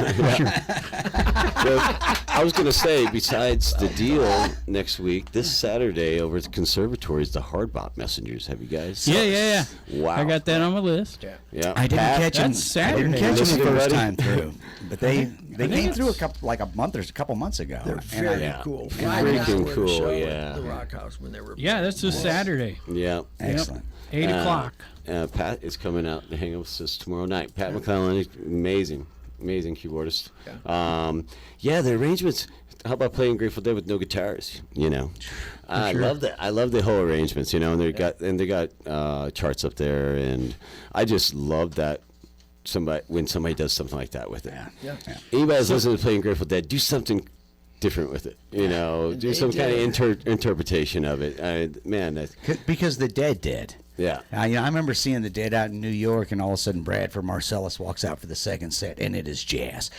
Well, I was going to say, besides the deal next week, this Saturday over at the conservatory is the Hard Bop Messengers. Have you guys? Yeah. Wow. I got that on my list. Yeah. I didn't catch them. That's I didn't Saturday. catch them Listen, the first buddy. time through, but they came through it's- a couple months ago. They're very cool. Freaking cool, Show yeah. at the Rock House when they were. Yeah, that's this Saturday. Yeah. Excellent. 8 o'clock. Pat is coming out to hang out with us tomorrow night. Pat McClellan, amazing keyboardist. The arrangements. How about playing Grateful Dead with no guitars? I love that. I love the whole arrangements. And they got charts up there, and I just love that. When somebody does something like that with it. Yeah. Anybody that's listening to playing Grateful Dead, do something different with it. Do some kind of interpretation of it. Because the Dead did. Yeah. I remember seeing the Dead out in New York, and all of a sudden Bradford Marcellus walks out for the second set, and it is jazz.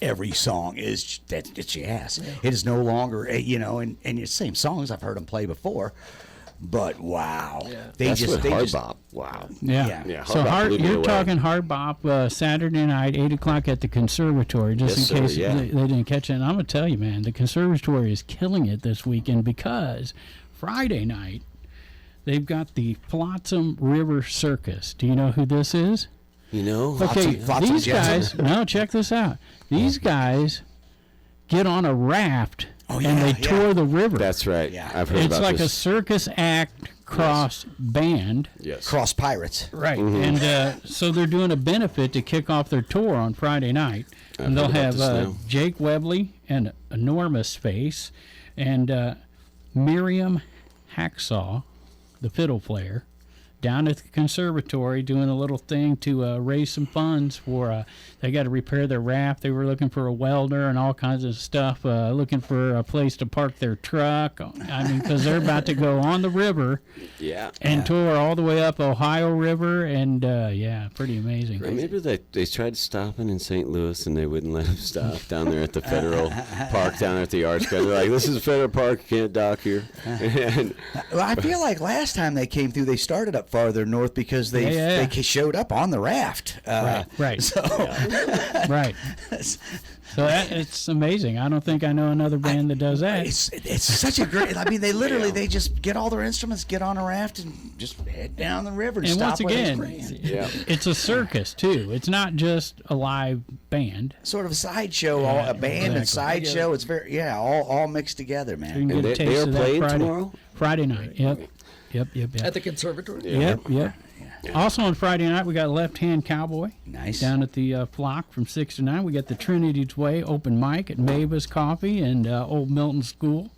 Every song is it's jazz. Yeah. It is no longer and it's the same songs I've heard them play before. But wow, That's Hard Bop. Wow. Yeah. Hard So Bop blew me you're away. talking Hard Bop Saturday night, 8 o'clock at the conservatory, just Yes, in case sir, yeah. they didn't catch it. And I'm going to tell you, man, the conservatory is killing it this weekend because Friday night, they've got the Flotsam River Circus. Do you know who this is? Okay, Flotsam these Jets. guys, no, check this out. These guys get on a raft and they tour the river. That's right. Yeah. I've heard It's about like a this. circus act cross band. Yes. Cross Pirates. Right. And so they're doing a benefit to kick off their tour on Friday night. And they'll heard about have this now. Jake Webley and Enormous Face and Miriam Hacksaw, the fiddle player, down at the conservatory doing a little thing to raise some funds for they got to repair their raft. They were looking for a welder and all kinds of stuff, looking for a place to park their truck. I mean, because they're about to go on the river and tour all the way up Ohio River, and pretty amazing. Maybe they tried stopping in St. Louis and they wouldn't let them stop down there at the Federal Park down there at the Arts. They're like, this is Federal Park, you can't dock here. And Well, I feel like last time they came through, they started up farther north because they showed up on the raft. Right. So, Right. So it's amazing. I don't think I know another band that does that. it's such a great. I mean, they literally they just get all their instruments, get on a raft, and just head down the river and And stop once where again, they're playing. it's a circus too. It's not just a live band. Sort of a sideshow, a band and sideshow. It's very all mixed together, You man. can get And a they taste are of that playing Friday. tomorrow? Friday night. Yep. At the conservatory. Yep. Also on Friday night, we got Left Hand Cowboy. Nice. Down at the Flock from 6 to 9. We got the Trinity's Way open mic at Mavis Coffee and Old Milton School.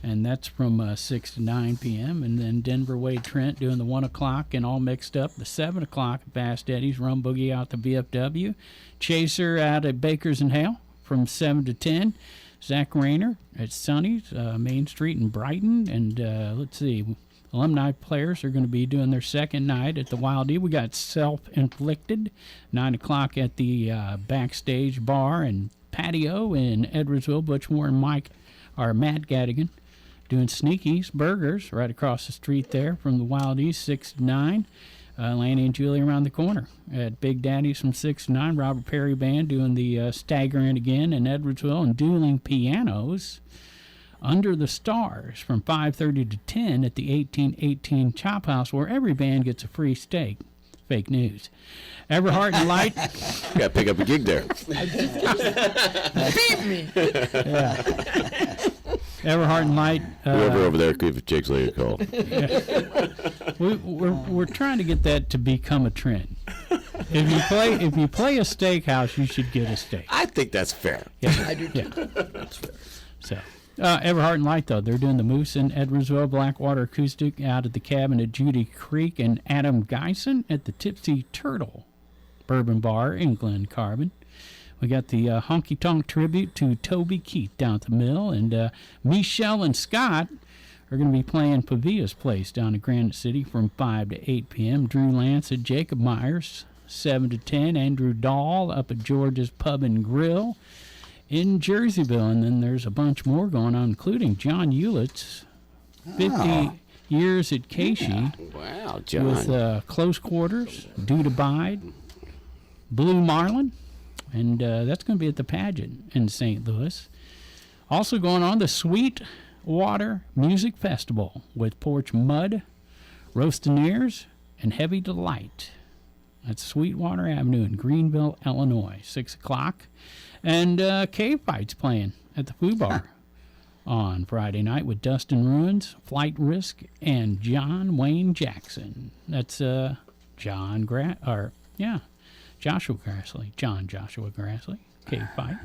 And that's from 6 to 9 p.m. And then Denver Wade Trent doing the 1 o'clock and all mixed up. The 7 o'clock at Fast Eddie's, Rum Boogie out the VFW. Chaser out at Baker's and Hale from 7 to 10. Zach Rayner at Sonny's, Main Street in Brighton. And let's see, alumni players are going to be doing their second night at the Wildey. We got Self-Inflicted, 9 o'clock at the Backstage Bar and Patio in Edwardsville. Butch Moore and Matt Gadigan doing Sneaky's Burgers right across the street there from the Wildey, 6 to 9. Lanny and Julie around the corner at Big Daddy's from 6 to 9. Robert Perry Band doing the Staggering Again in Edwardsville, and Dueling Pianos Under the Stars from 5:30 to 10 at the 1818 Chop House, where every band gets a free steak. Fake news. Everhart and Light. Got to pick up a gig there. Beat me. Everhart and Light. Whoever over there, give Jake's lady a call. We're trying to get that to become a trend. If you play a steakhouse, you should get a steak. I think that's fair. Yeah. I do too. Yeah. That's fair. So, Everhart and Light, though, they're doing the Moose in Edwardsville, Blackwater Acoustic out at the Cabin at Judy Creek, and Adam Geisen at the Tipsy Turtle Bourbon Bar in Glen Carbon. We got the Honky Tonk tribute to Toby Keith down at the Mill, and Michelle and Scott are going to be playing Pavilla's Place down in Granite City from 5 to 8 p.m. Drew Lance at Jacob Myers, 7 to 10. Andrew Dahl up at George's Pub and Grill in Jerseyville. And then there's a bunch more going on, including John Hewlett's 50 years at Casey Wow, John. with Close Quarters, Due to Bide, Blue Marlin, and that's going to be at the Pageant in St. Louis. Also going on, the Sweet Water Music Festival with Porch Mud, Roastineers, and Heavy Delight. That's Sweetwater Avenue in Greenville, Illinois, 6 o'clock. And Cave Fight's playing at the Foo Bar on Friday night with Dustin Ruins, Flight Risk, and John Wayne Jackson. That's Joshua Grassley. John Joshua Grassley, Cave Fight.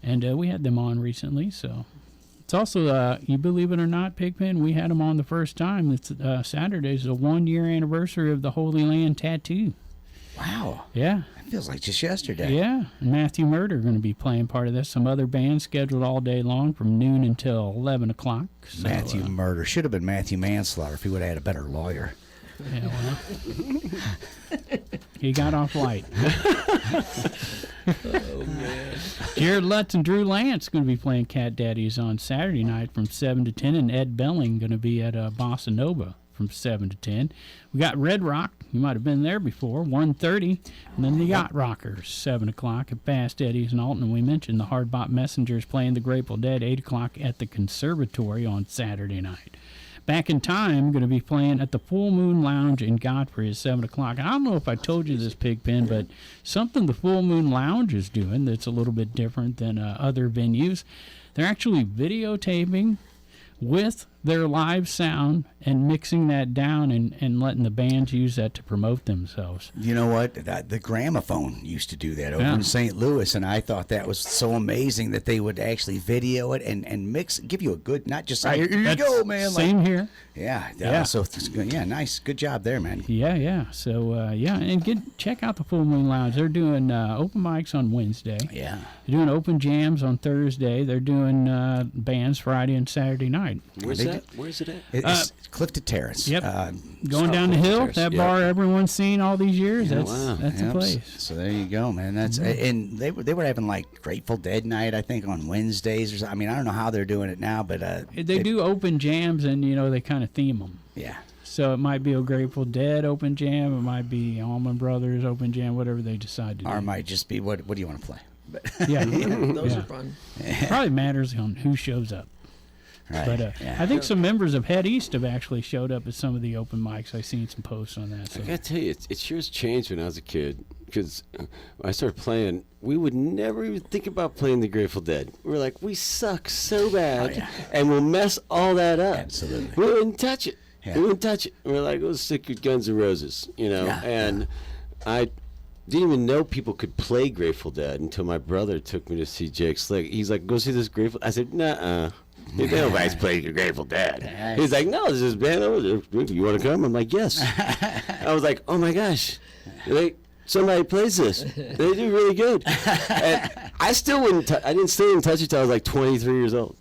And we had them on recently, so... It's also, you believe it or not, Pigpen, we had them on the first time. It's Saturday's the 1-year anniversary of the Holy Land Tattoo. Wow. Yeah. It feels like just yesterday. Yeah. And Matthew Murder are going to be playing part of this. Some other bands scheduled all day long from noon until 11 o'clock. So, Matthew Murder. Should have been Matthew Manslaughter if he would have had a better lawyer. Yeah, well, he got off light. Oh, man. Jared Lutz and Drew Lance going to be playing Cat Daddies on Saturday night from 7 to 10, and Ed Belling going to be at Bossa Nova from 7 to 10. We got Red Rock. You might have been there before, 1:30, and then the Yacht Rockers, 7 o'clock at Fast Eddie's in Alton. And we mentioned the Hardbop Messengers playing the Grateful Dead, 8 o'clock at the Conservatory on Saturday night. Back in Time, going to be playing at the Full Moon Lounge in Godfrey at 7 o'clock. And I don't know if I told you this, Pigpen, but something the Full Moon Lounge is doing that's a little bit different than other venues. They're actually videotaping with their live sound and mixing that down and letting the bands use that to promote themselves. You know what? The Gramophone used to do that over in St. Louis, and I thought that was so amazing that they would actually video it and mix, give you a good, not just like, here you go, man. Same here. Yeah. So, nice. Good job there, man. Yeah. So, and check out the Full Moon Lounge. They're doing open mics on Wednesday. Yeah. They're doing open jams on Thursday. They're doing bands Friday and Saturday night. Where's that? Where's it at? It's Clifton Terrace. Yep. Going down the hill, that bar everyone's seen all these years. Yeah, That's the place. So there you go, man. That's and they were having like Grateful Dead night, I think, on Wednesdays or something. I mean, I don't know how they're doing it now, but they do open jams, and they kind of theme them. Yeah. So it might be a Grateful Dead open jam, it might be Allman Brothers open jam, whatever they decide to do. Or it might just be what do you want to play? Yeah, Those are fun. Probably matters on who shows up. Right. But I think some members of Head East have actually showed up at some of the open mics. I've seen some posts on that. So. I gotta tell you, it sure has changed when I was a kid. Because when I started playing, we would never even think about playing the Grateful Dead. We were like, we suck so bad, and we'll mess all that up. Absolutely. We wouldn't touch it. Yeah. We wouldn't touch it. We're like, let's stick with Guns N' Roses, Yeah. And I didn't even know people could play Grateful Dead until my brother took me to see Jake Slick. He's like, go see this Grateful. I said, nah. Nobody's playing the Grateful Dead. He's like, no, there's this band over there. You want to come? I'm like, yes. I was like, oh my gosh, somebody plays this. They do really good. And I still wouldn't. I didn't stay in touch until I was like 23 years old.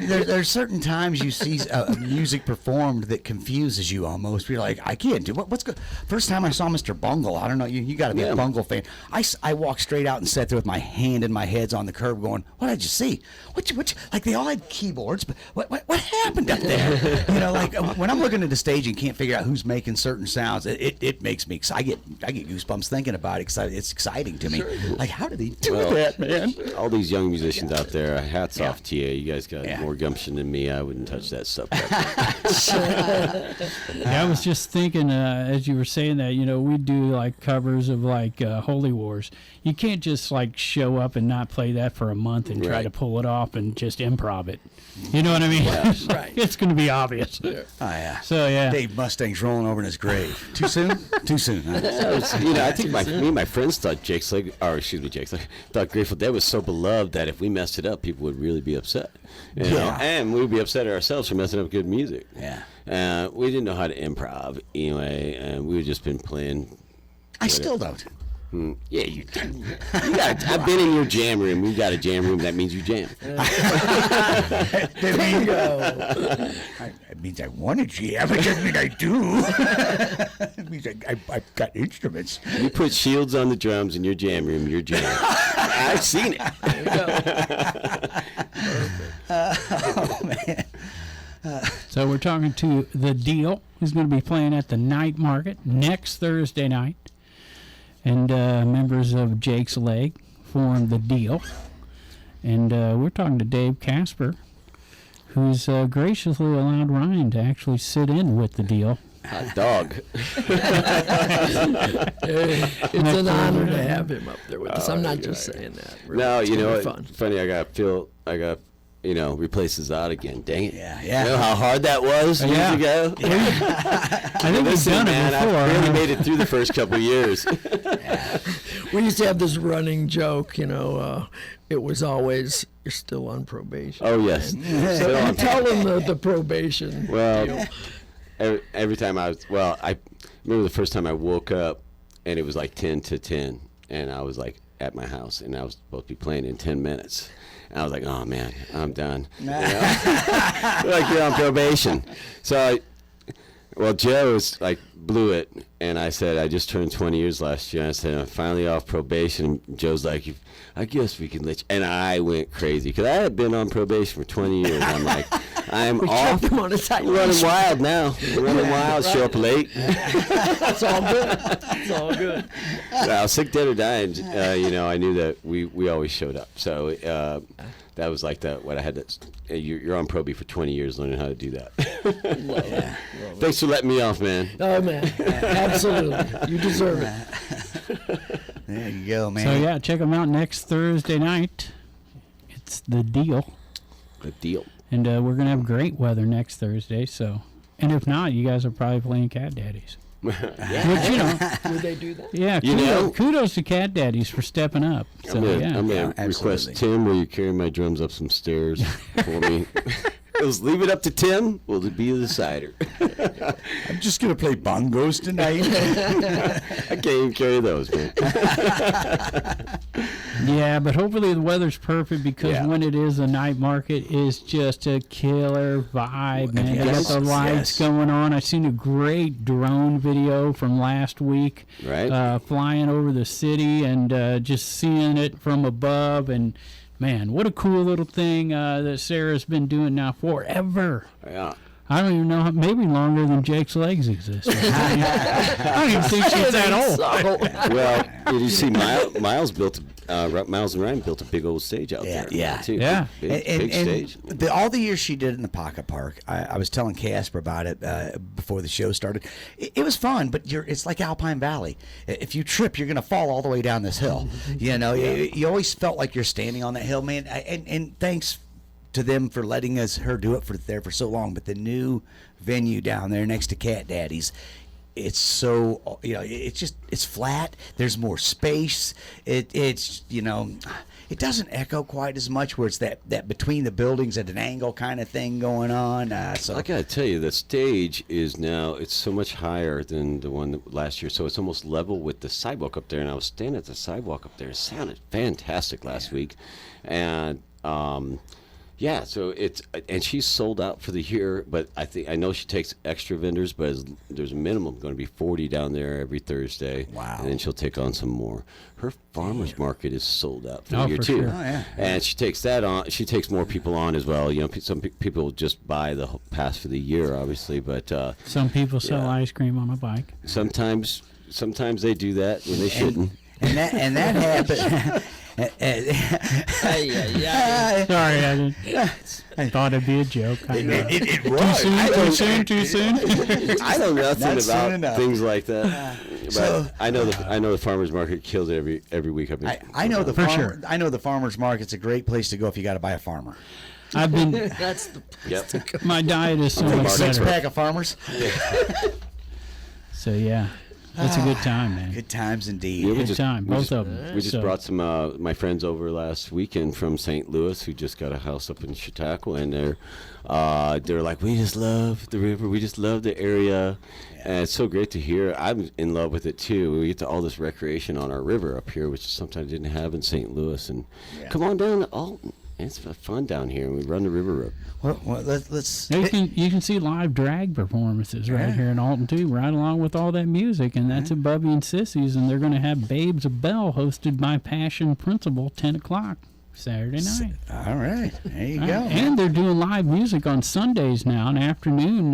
There's certain times you see music performed that confuses you almost. You're like, I can't do what's good. First time I saw Mr. Bungle, I don't know, you got to be a Bungle fan. I walked straight out and sat there with my hand in my head's on the curb, going, what did you see? What like they all had keyboards, but what happened up there? Like when I'm looking at the stage and can't figure out who's making certain sounds, it makes me excited. I get goosebumps thinking about it because it's exciting to me. Sure. Like, how did he do that, man? All these young musicians out there, hats off to you. You guys got more gumption than me. I wouldn't touch that stuff. I was just thinking as you were saying that, we do like covers of like Holy Wars. You can't just like show up and not play that for a month and try to pull it off and just improv it. You know what I mean? Yeah, right. It's going to be obvious. Oh, yeah. So, yeah. Dave Mustang's rolling over in his grave. Too soon? Too soon. I think me and my friends thought Jake Slick, thought Grateful Dead was so beloved that if we messed it up, people would really be upset. You know? And we would be upset at ourselves for messing up good music. Yeah. We didn't know how to improv anyway, and we had just been playing. I still don't. Yeah, you got. I've been in your jam room. We've got a jam room. That means you jam. There you go. It means I want to jam. It doesn't mean I do. It means I've got instruments. You put shields on the drums in your jam room. You're jam. I've seen it. Oh man. So we're talking to The Deal, who's going to be playing at the Night Market next Thursday night. And members of Jake's Leg formed The Deal. And we're talking to Dave Casper, who's graciously allowed Ryan to actually sit in with The Deal. Hot dog. It's an honor to have him up there with us. I'm not just saying that. Really. No, it's fun. Funny, I got replace his out again. Dang it. Yeah. You know how hard that was years ago? I think we've done it before. I barely made it through the first couple of years. We used to have this running joke, it was always, you're still on probation. Oh, yes. So you tell them the probation deal. Every time I remember the first time I woke up and it was like 10 to 10 and I was like at my house and I was supposed to be playing in 10 minutes. And I was like, oh man, I'm done. Like you're on probation. So Joe was like, blew it. And I said, I just turned 20 years last year. And I said, I'm finally off probation. And Joe's like, I guess we can let you. And I went crazy because I had been on probation for 20 years. I'm like, I'm off. Running wild now. Running wild, show up late. It's all good. It's all good. Well, sick, dead, or dying, I knew that we always showed up. So that was like what I had to. You're on probie for 20 years learning how to do that. Yeah. Thanks for letting me off, man. Oh, man. Absolutely. You deserve it. There you go, man. So, yeah, check them out next Thursday night. It's The Deal. The Deal. And we're going to have great weather next Thursday. So, and if not, you guys are probably playing Cat Daddies. Which, Would they do that? Yeah, kudos to Cat Daddies for stepping up. So, I'm going to request Tim, will you carry my drums up some stairs for me? Let's leave it up to Tim. Will it be the decider? I'm just going to play bongos tonight. I can't even carry those, man. Yeah, but hopefully the weather's perfect because when it is a night market, it's just a killer vibe, man. They got the lights going on. I seen a great drone video from last week, flying over the city and just seeing it from above. And man, what a cool little thing that Sarah's been doing now forever. Yeah. I don't even know, maybe longer than Jake's legs exist. I don't even think she's that old. Well, did you see Miles and Ryan built a big old stage out there. Too. Yeah. Big stage. All the years she did in the Pocket Park, I was telling Casper about it before the show started. It was fun, but it's like Alpine Valley. If you trip, you're going to fall all the way down this hill. You always felt like you're standing on that hill, man. And thanks to them for letting her do it there for so long. But the new venue down there next to Cat Daddy's, it's so, it's flat. There's more space. It's it doesn't echo quite as much, where it's that between the buildings at an angle kind of thing going on. So I gotta tell you, the stage is now, it's so much higher than the one last year, so it's almost level with the sidewalk up there. And I was standing at the sidewalk up there. It sounded fantastic last week, and yeah, so and she's sold out for the year, but I know she takes extra vendors, but there's a minimum going to be 40 down there every Thursday. Wow. And then she'll take on some more. Her farmers market is sold out for the year for too. sure. Oh, yeah. And she takes that on. She takes more people on as well. Some people just buy the pass for the year, obviously, but Some people sell ice cream on a bike. sometimes they do that when they shouldn't. and that happened. Sorry, I thought it'd be a joke. It was. Too soon. I know nothing Not soon about enough. things like that. But So- I know the farmers market kills it every week. I know the For farmer, sure. I know the farmers market's a great place to go if you got to buy a farmer. I've been. That's the Yep. My diet is so I'm much a Six better. pack of farmers. So yeah, it's a good time, man. Good times indeed. Yeah, Good time, both of them. We just So- brought some my friends over last weekend from St. Louis who just got a house up in Chautauqua, and they're like, we just love the river, we just love the area, and it's so great to hear. I'm in love with it too. We get to all this recreation on our river up here, which sometimes didn't have in St. Louis. And come on down to Alton. It's fun down here. We run the river road. Well, let's. You can see live drag performances right here in Alton too, right along with all that music, and that's at Bubby and Sissy's, and they're going to have Babes of Bell hosted by Passion Principal 10 o'clock Saturday night. All right, there you go. And they're doing live music on Sundays now, an afternoon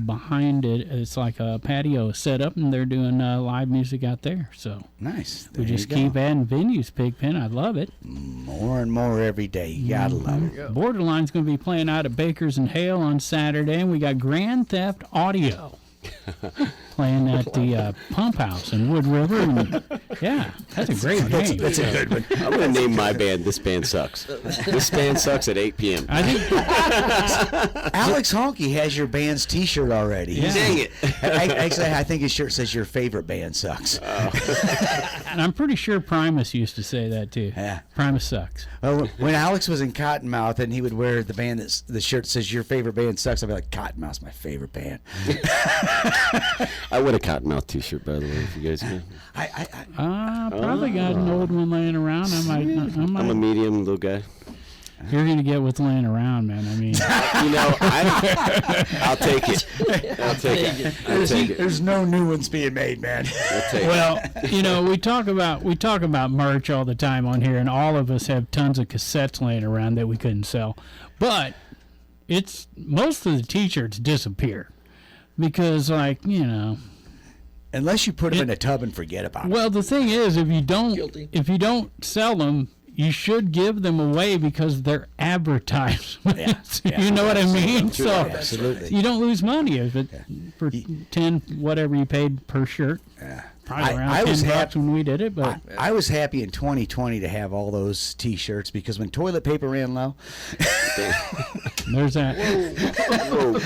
behind it. It's like a patio set up, and they're doing live music out there. So Nice. we There you just go. keep adding venues, Pigpen. I love it. More and more every day. You gotta love it. Borderline's going to be playing out at Baker's and Hale on Saturday, and we got Grand Theft Audio playing at the Pump House in Wood River. And, yeah, that's a great name. That's a good one. I'm going to name my band This Band Sucks. This Band Sucks at 8 p.m. I think Alex Honky has your band's T-shirt already. Yeah. Dang it. Actually, I think his shirt says your favorite band sucks. and I'm pretty sure Primus used to say that too. Yeah. Primus sucks. Well, when Alex was in Cottonmouth and he would wear the shirt that says your favorite band sucks, I'd be like, Cottonmouth's my favorite band. I would a Cottonmouth t-shirt, by the way, if you guys can. Probably got an old one laying around. I'm a medium little guy. You're gonna get what's laying around, man. I mean, I'll take it. I'll take it. I'll take it. There's no new ones being made, man. I'll take it. well, we talk about merch all the time on here, and all of us have tons of cassettes laying around that we couldn't sell, but it's most of the T-shirts disappear because, Unless you put them in a tub and forget about it. well, the thing is, if you Guilty. don't sell them, you should give them away because they're advertisements. Yeah, You know what I mean? True. So Absolutely. you don't lose money if it for 10 whatever you paid per shirt. Probably around I was $10 when we did it, but I was happy in 2020 to have all those T-shirts because when toilet paper ran low, there's that. Whoa.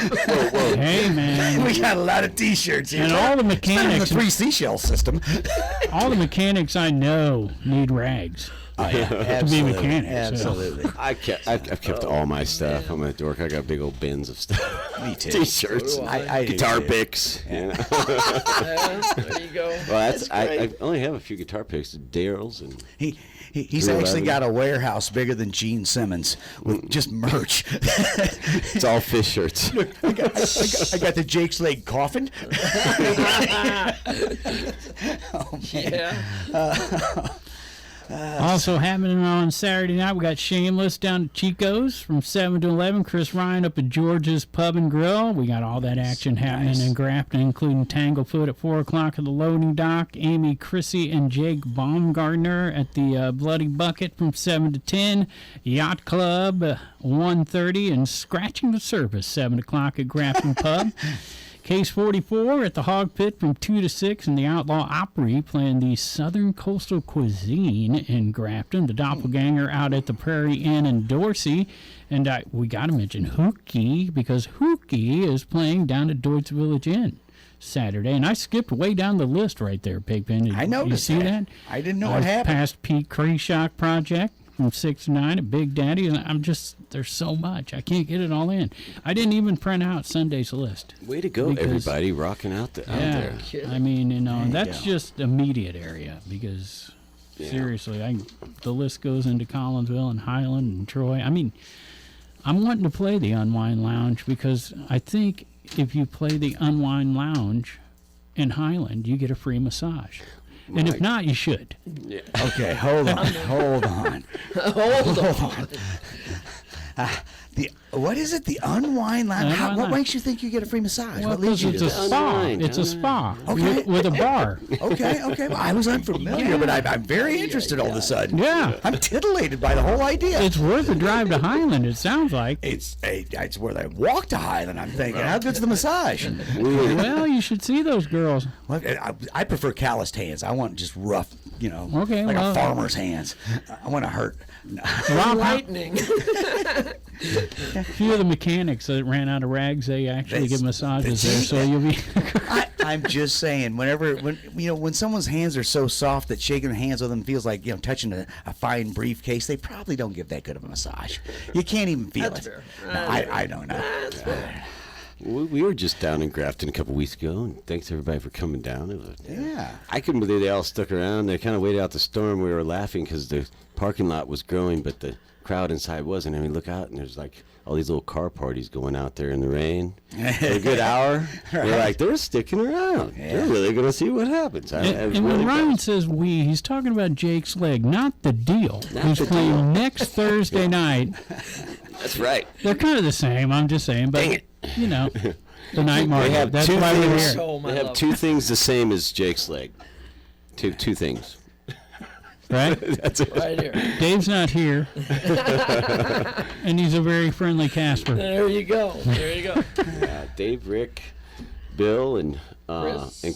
Hey man, we got a lot of T-shirts here. and all the the mechanics, three seashell system. all the mechanics I know need rags. To be mechanics, Absolutely. I've kept all my stuff. I'm a dork. I got big old bins of stuff. Me too. T-shirts, So do I. I do guitar too. picks. Yeah, there you go. Well, I only have a few guitar picks. Daryl's and He's 311. actually got a warehouse bigger than Gene Simmons with just merch. it's all fish shirts. I got the Jake's Leg coffin. Oh, man. Yeah. Also happening on Saturday night, we got Shameless down at Chico's from 7 to 11. Chris Ryan up at George's Pub and Grill. We got all that action happening in Grafton, including Tanglefoot at 4 o'clock at the loading dock. Amy, Chrissy, and Jake Baumgartner at the Bloody Bucket from 7 to 10. Yacht Club 1:30 and Scratching the Surface 7 o'clock at Grafton Pub. Case 44 at the Hog Pit from 2 to 6, and the Outlaw Opry playing the Southern Coastal Cuisine in Grafton. The Doppelganger out at the Prairie Inn in Dorsey. And we got to mention Hookie, because Hookie is playing down at Deutz Village Inn Saturday. And I skipped way down the list right there, Pigpen. I noticed you see that? I didn't know what happened. Past Pete Creshock Project from 6 to 9 at Big Daddy. And there's so much. I can't get it all in. I didn't even print out Sunday's list. Way to go, everybody, rocking out there. I mean, that's just immediate area, because seriously, the list goes into Collinsville and Highland and Troy. I mean, I'm wanting to play the Unwind Lounge, because I think if you play the Unwind Lounge in Highland, you get a free massage. And if not, you should. Yeah. Okay, hold on. Hold on. What is it? The Unwind Lounge? What makes you think you get a free massage? Well, what leads you to it's a this? spa. It's a spa with a bar. Okay. Well, I was unfamiliar, but I'm very interested all of a sudden. Yeah. I'm titillated by the whole idea. It's worth a drive to Highland, it sounds like. It's worth a walk to Highland, I'm thinking. How good's the massage? Well, you should see those girls. Well, I prefer calloused hands. I want just rough, Okay, like well, a farmer's hands. I want to hurt. Lightning. A few of the mechanics that ran out of rags, they actually get massages there, so you'll be... I'm just saying, when someone's hands are so soft that shaking hands with them feels like touching a fine briefcase, they probably don't give that good of a massage. You can't even feel That's it. fair. No, I don't know. That's fair. We were just down in Grafton a couple weeks ago, and thanks everybody for coming down. Yeah. I couldn't believe they all stuck around. They kind of waited out the storm. We were laughing because the parking lot was growing, but the crowd inside wasn't. I mean, look out, and there's like all these little car parties going out there in the rain for a good hour. Right. We're like, they're sticking around. Yeah. They're really going to see what happens. And when Ryan says we, he's talking about Jake's Leg, not the Deal, who's playing next Thursday night. That's right. They're kind of the same, I'm just saying, but, Dang it. The night market. That's why we're here. They have two things the same as Jake's Leg. Two things. Right? That's it. Right here. Dave's not here. And he's a very friendly Casper. There you go. Dave, Rick, Bill, and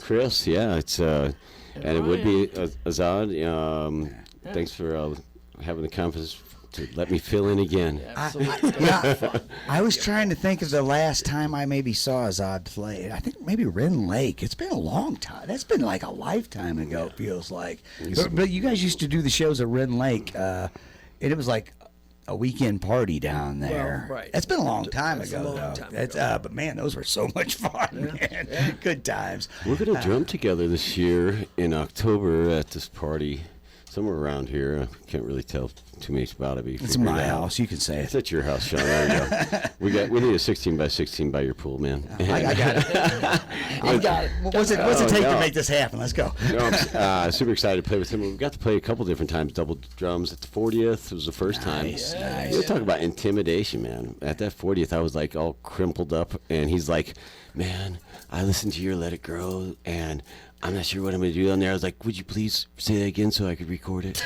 Chris. Yeah, it's and it would be Azad. Thanks for having the confidence to let me fill in again. I was trying to think of the last time I maybe saw Azad play. I think maybe Wren Lake. It's been a long time. That's been like a lifetime ago, it feels like. But you guys used to do the shows at Wren Lake, and it was like a weekend party down there. Well, right. That's been a long time ago, a long though. time ago. But man, those were so much fun, man. Yeah. Good times. We're going to drum together this year in October at this party somewhere around here. I can't really tell too much about it. It's my house. You can say It's it. at your house, Sean. There you go. We need a 16 by 16 by your pool, man. I got it. I got it. What's it take to make this happen? Let's go. I'm super excited to play with him. We got to play a couple different times, double drums at the 40th. It was the first time. Nice. We'll talk about intimidation, man. At that 40th, I was like all crumpled up, and he's like, man, I listened to your Let It Grow, and I'm not sure what I'm going to do on there. I was like, would you please say that again so I could record it?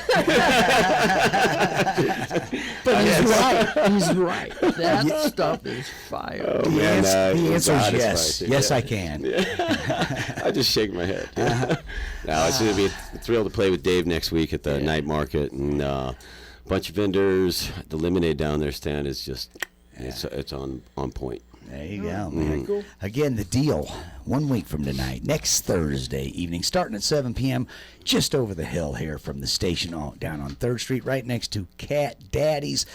But he's right. That stuff is fire. Oh, man, The answer is yes. pricing. Yes, Yeah. I can. I just shake my head. Now it's going to be a thrill to play with Dave next week at the night market, and a bunch of vendors. The lemonade down there stand is just it's on point. There you go, man. Cool. Again, the deal, 1 week from tonight, next Thursday evening, starting at 7 p.m., just over the hill here from the station down on 3rd Street, right next to Cat Daddy's.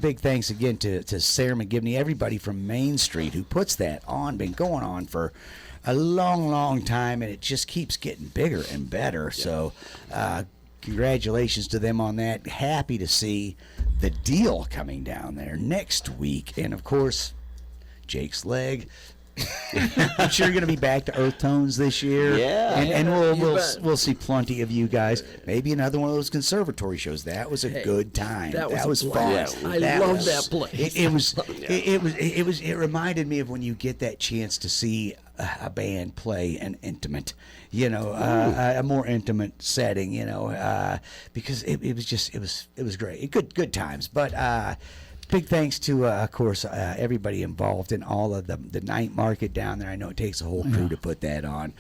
Big thanks again to Sarah McGivney, everybody from Main Street who puts that on. Been going on for a long, long time, and it just keeps getting bigger and better. Yeah. So congratulations to them on that. Happy to see the deal coming down there next week. And, of course, Jake's Leg. I'm sure you're going to be back to Earthtones this year. Yeah. And we'll see plenty of you guys. Maybe another one of those conservatory shows. That was a good time. That was fun. blast. I love that place. It reminded me of when you get that chance to see a band play an intimate, a more intimate setting, because it was great. Good times. But big thanks to, of course, everybody involved in all of the night market down there. I know it takes a whole crew to put that on.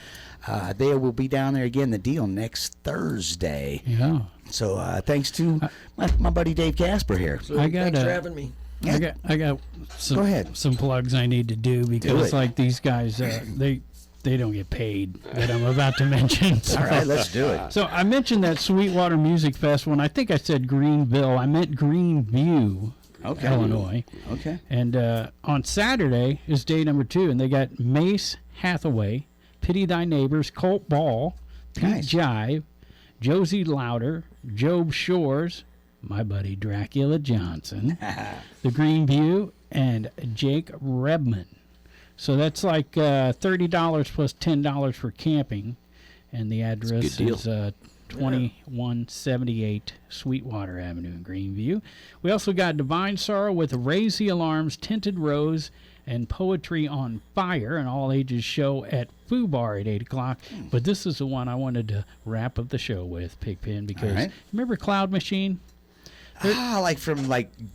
They will be down there again, the deal, next Thursday. Yeah. So thanks to my buddy Dave Casper here. So I got thanks for having me. Yeah. I got some, Go ahead. some plugs I need to do because it. like these guys, they don't get paid that I'm about to mention. So. All right, let's do it. So I mentioned that Sweetwater Music Festival, and I think I said Greenville. I meant Greenview, Illinois. Okay. And on Saturday is day number 2, and they got Mace Hathaway, Pity Thy Neighbors, Colt Ball, Pete Nice. Jive, Josie Louder, Job Shores, my buddy Dracula Johnson, the Greenview, and Jake Rebman. So that's like $30 plus $10 for camping, and the address good deal. is 2178 Sweetwater Avenue in Greenview. We also got Divine Sorrow with Raise the Alarms, Tinted Rose, and Poetry on Fire, an all-ages show at Foo Bar at 8 o'clock. But this is the one I wanted to wrap up the show with, Pigpen, because right. remember Cloud Machine? Like from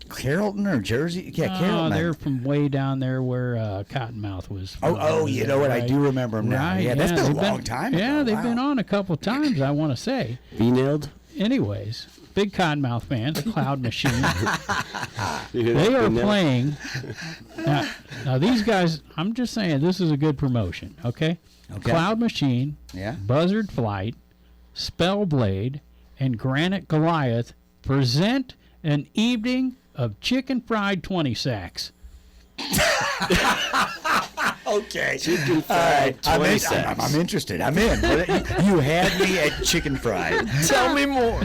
Carrollton or Jersey? Yeah, Carrollton. They're from way down there where Cottonmouth was. Oh, you know what? I do remember them now. Right, Yeah, that's been a they've long time Yeah, ago. they've Wow. been on a couple times, I want to say. V-nailed? Anyways, big Cottonmouth fans, Cloud Machine. You hear They that? are V-nailed? playing. Now, these guys, I'm just saying, this is a good promotion, okay? Okay. Cloud Machine, Yeah. Buzzard Flight, Spellblade, and Granite Goliath present an evening of chicken fried 20 sacks. Okay. Chicken fried 20 sacks. I'm interested. I'm in. You had me at chicken fried. Tell me more.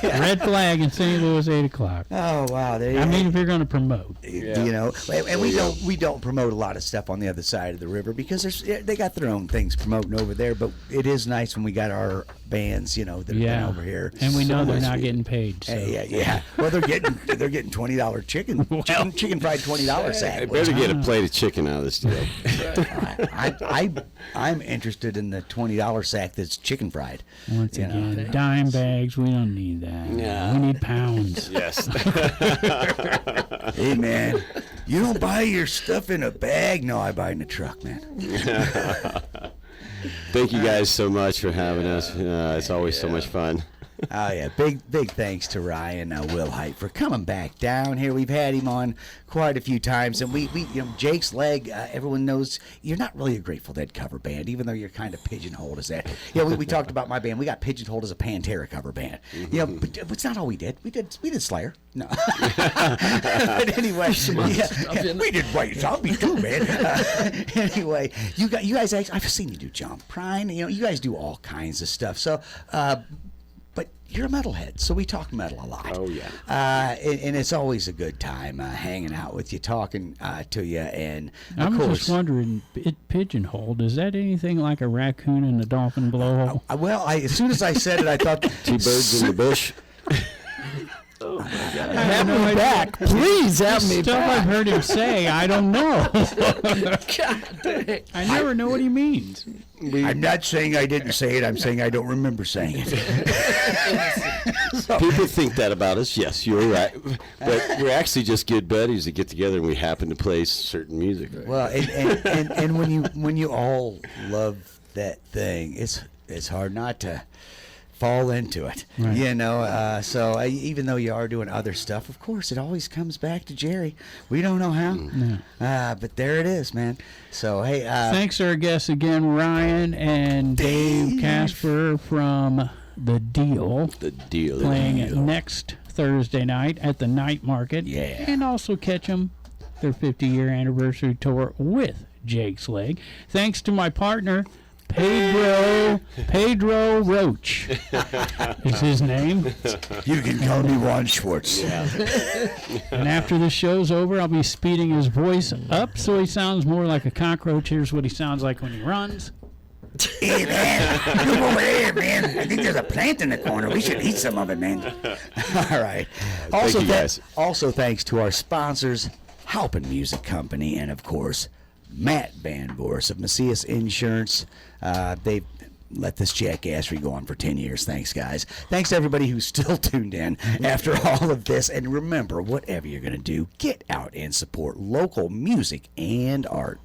Red Flag in St. Louis, 8 o'clock. Oh, wow. I mean, if you're going to promote. You know, and we don't promote a lot of stuff on the other side of the river because they got their own things promoting over there. But it is nice when we got our bands, that have been over here. And we know they're much not sweet. getting paid. So. Yeah. Well, they're getting $20 chicken fried $20 sack. I better get a plate of chicken out of this deal. I'm interested in the $20 sack that's chicken fried. Once again, dime bags, we don't need that. Yeah. We need pounds. Yes. Hey man, you don't buy your stuff in a bag? No, I buy it in a truck, man. Thank you guys so much for having us. It's always so much fun. Oh yeah, big thanks to Ryan Wilhite for coming back down here. We've had him on quite a few times, and we Jake's Leg. Everyone knows you're not really a Grateful Dead cover band, even though you're kind of pigeonholed as that. We talked about my band. We got pigeonholed as a Pantera cover band. But it's not all we did. We did Slayer. No, but anyway, we did White Zombie too, man. Anyway, you guys actually, I've seen you do John Prine. You guys do all kinds of stuff. So. But you're a metalhead, so we talk metal a lot. Oh, yeah. And it's always a good time hanging out with you, talking to you, and of I'm course. just wondering, pigeonholed, is that anything like a raccoon in a dolphin blowhole? As soon as I said it, I thought Two birds in the bush. Have me back. Please have me Stuff I've back. heard him say, I don't know. God dang. I never know what he means. I'm not saying I didn't say it. I'm saying I don't remember saying it. People think that about us. Yes, you're right. But we're actually just good buddies that get together and we happen to play certain music. Well, and when you all love that thing, it's hard not to fall into it, Right. So even though you are doing other stuff, of course, it always comes back to Jerry. We don't know how, but there it is, man. So hey, Thanks to our guests again, Ryan and Dave Casper from The Deal, The deal. playing it next Thursday night at the Night Market. Yeah. And also catch them their 50-year anniversary tour with Jake's Leg. Thanks to my partner, Pedro Roach is his name. you can call me Juan Schwartz. And after the show's over, I'll be speeding his voice up so he sounds more like a cockroach. Here's what he sounds like when he runs. Hey man, come over here, man. I think there's a plant in the corner. We should eat some of it, man. All right. Also, you, guys. Also, thanks to our sponsors, Halpin Music Company, and of course, Matt Van Voorhis of Macias Insurance. They've let this jackassery go on for 10 years. Thanks, guys. Thanks to everybody who's still tuned in after all of this. And remember, whatever you're going to do, get out and support local music and art.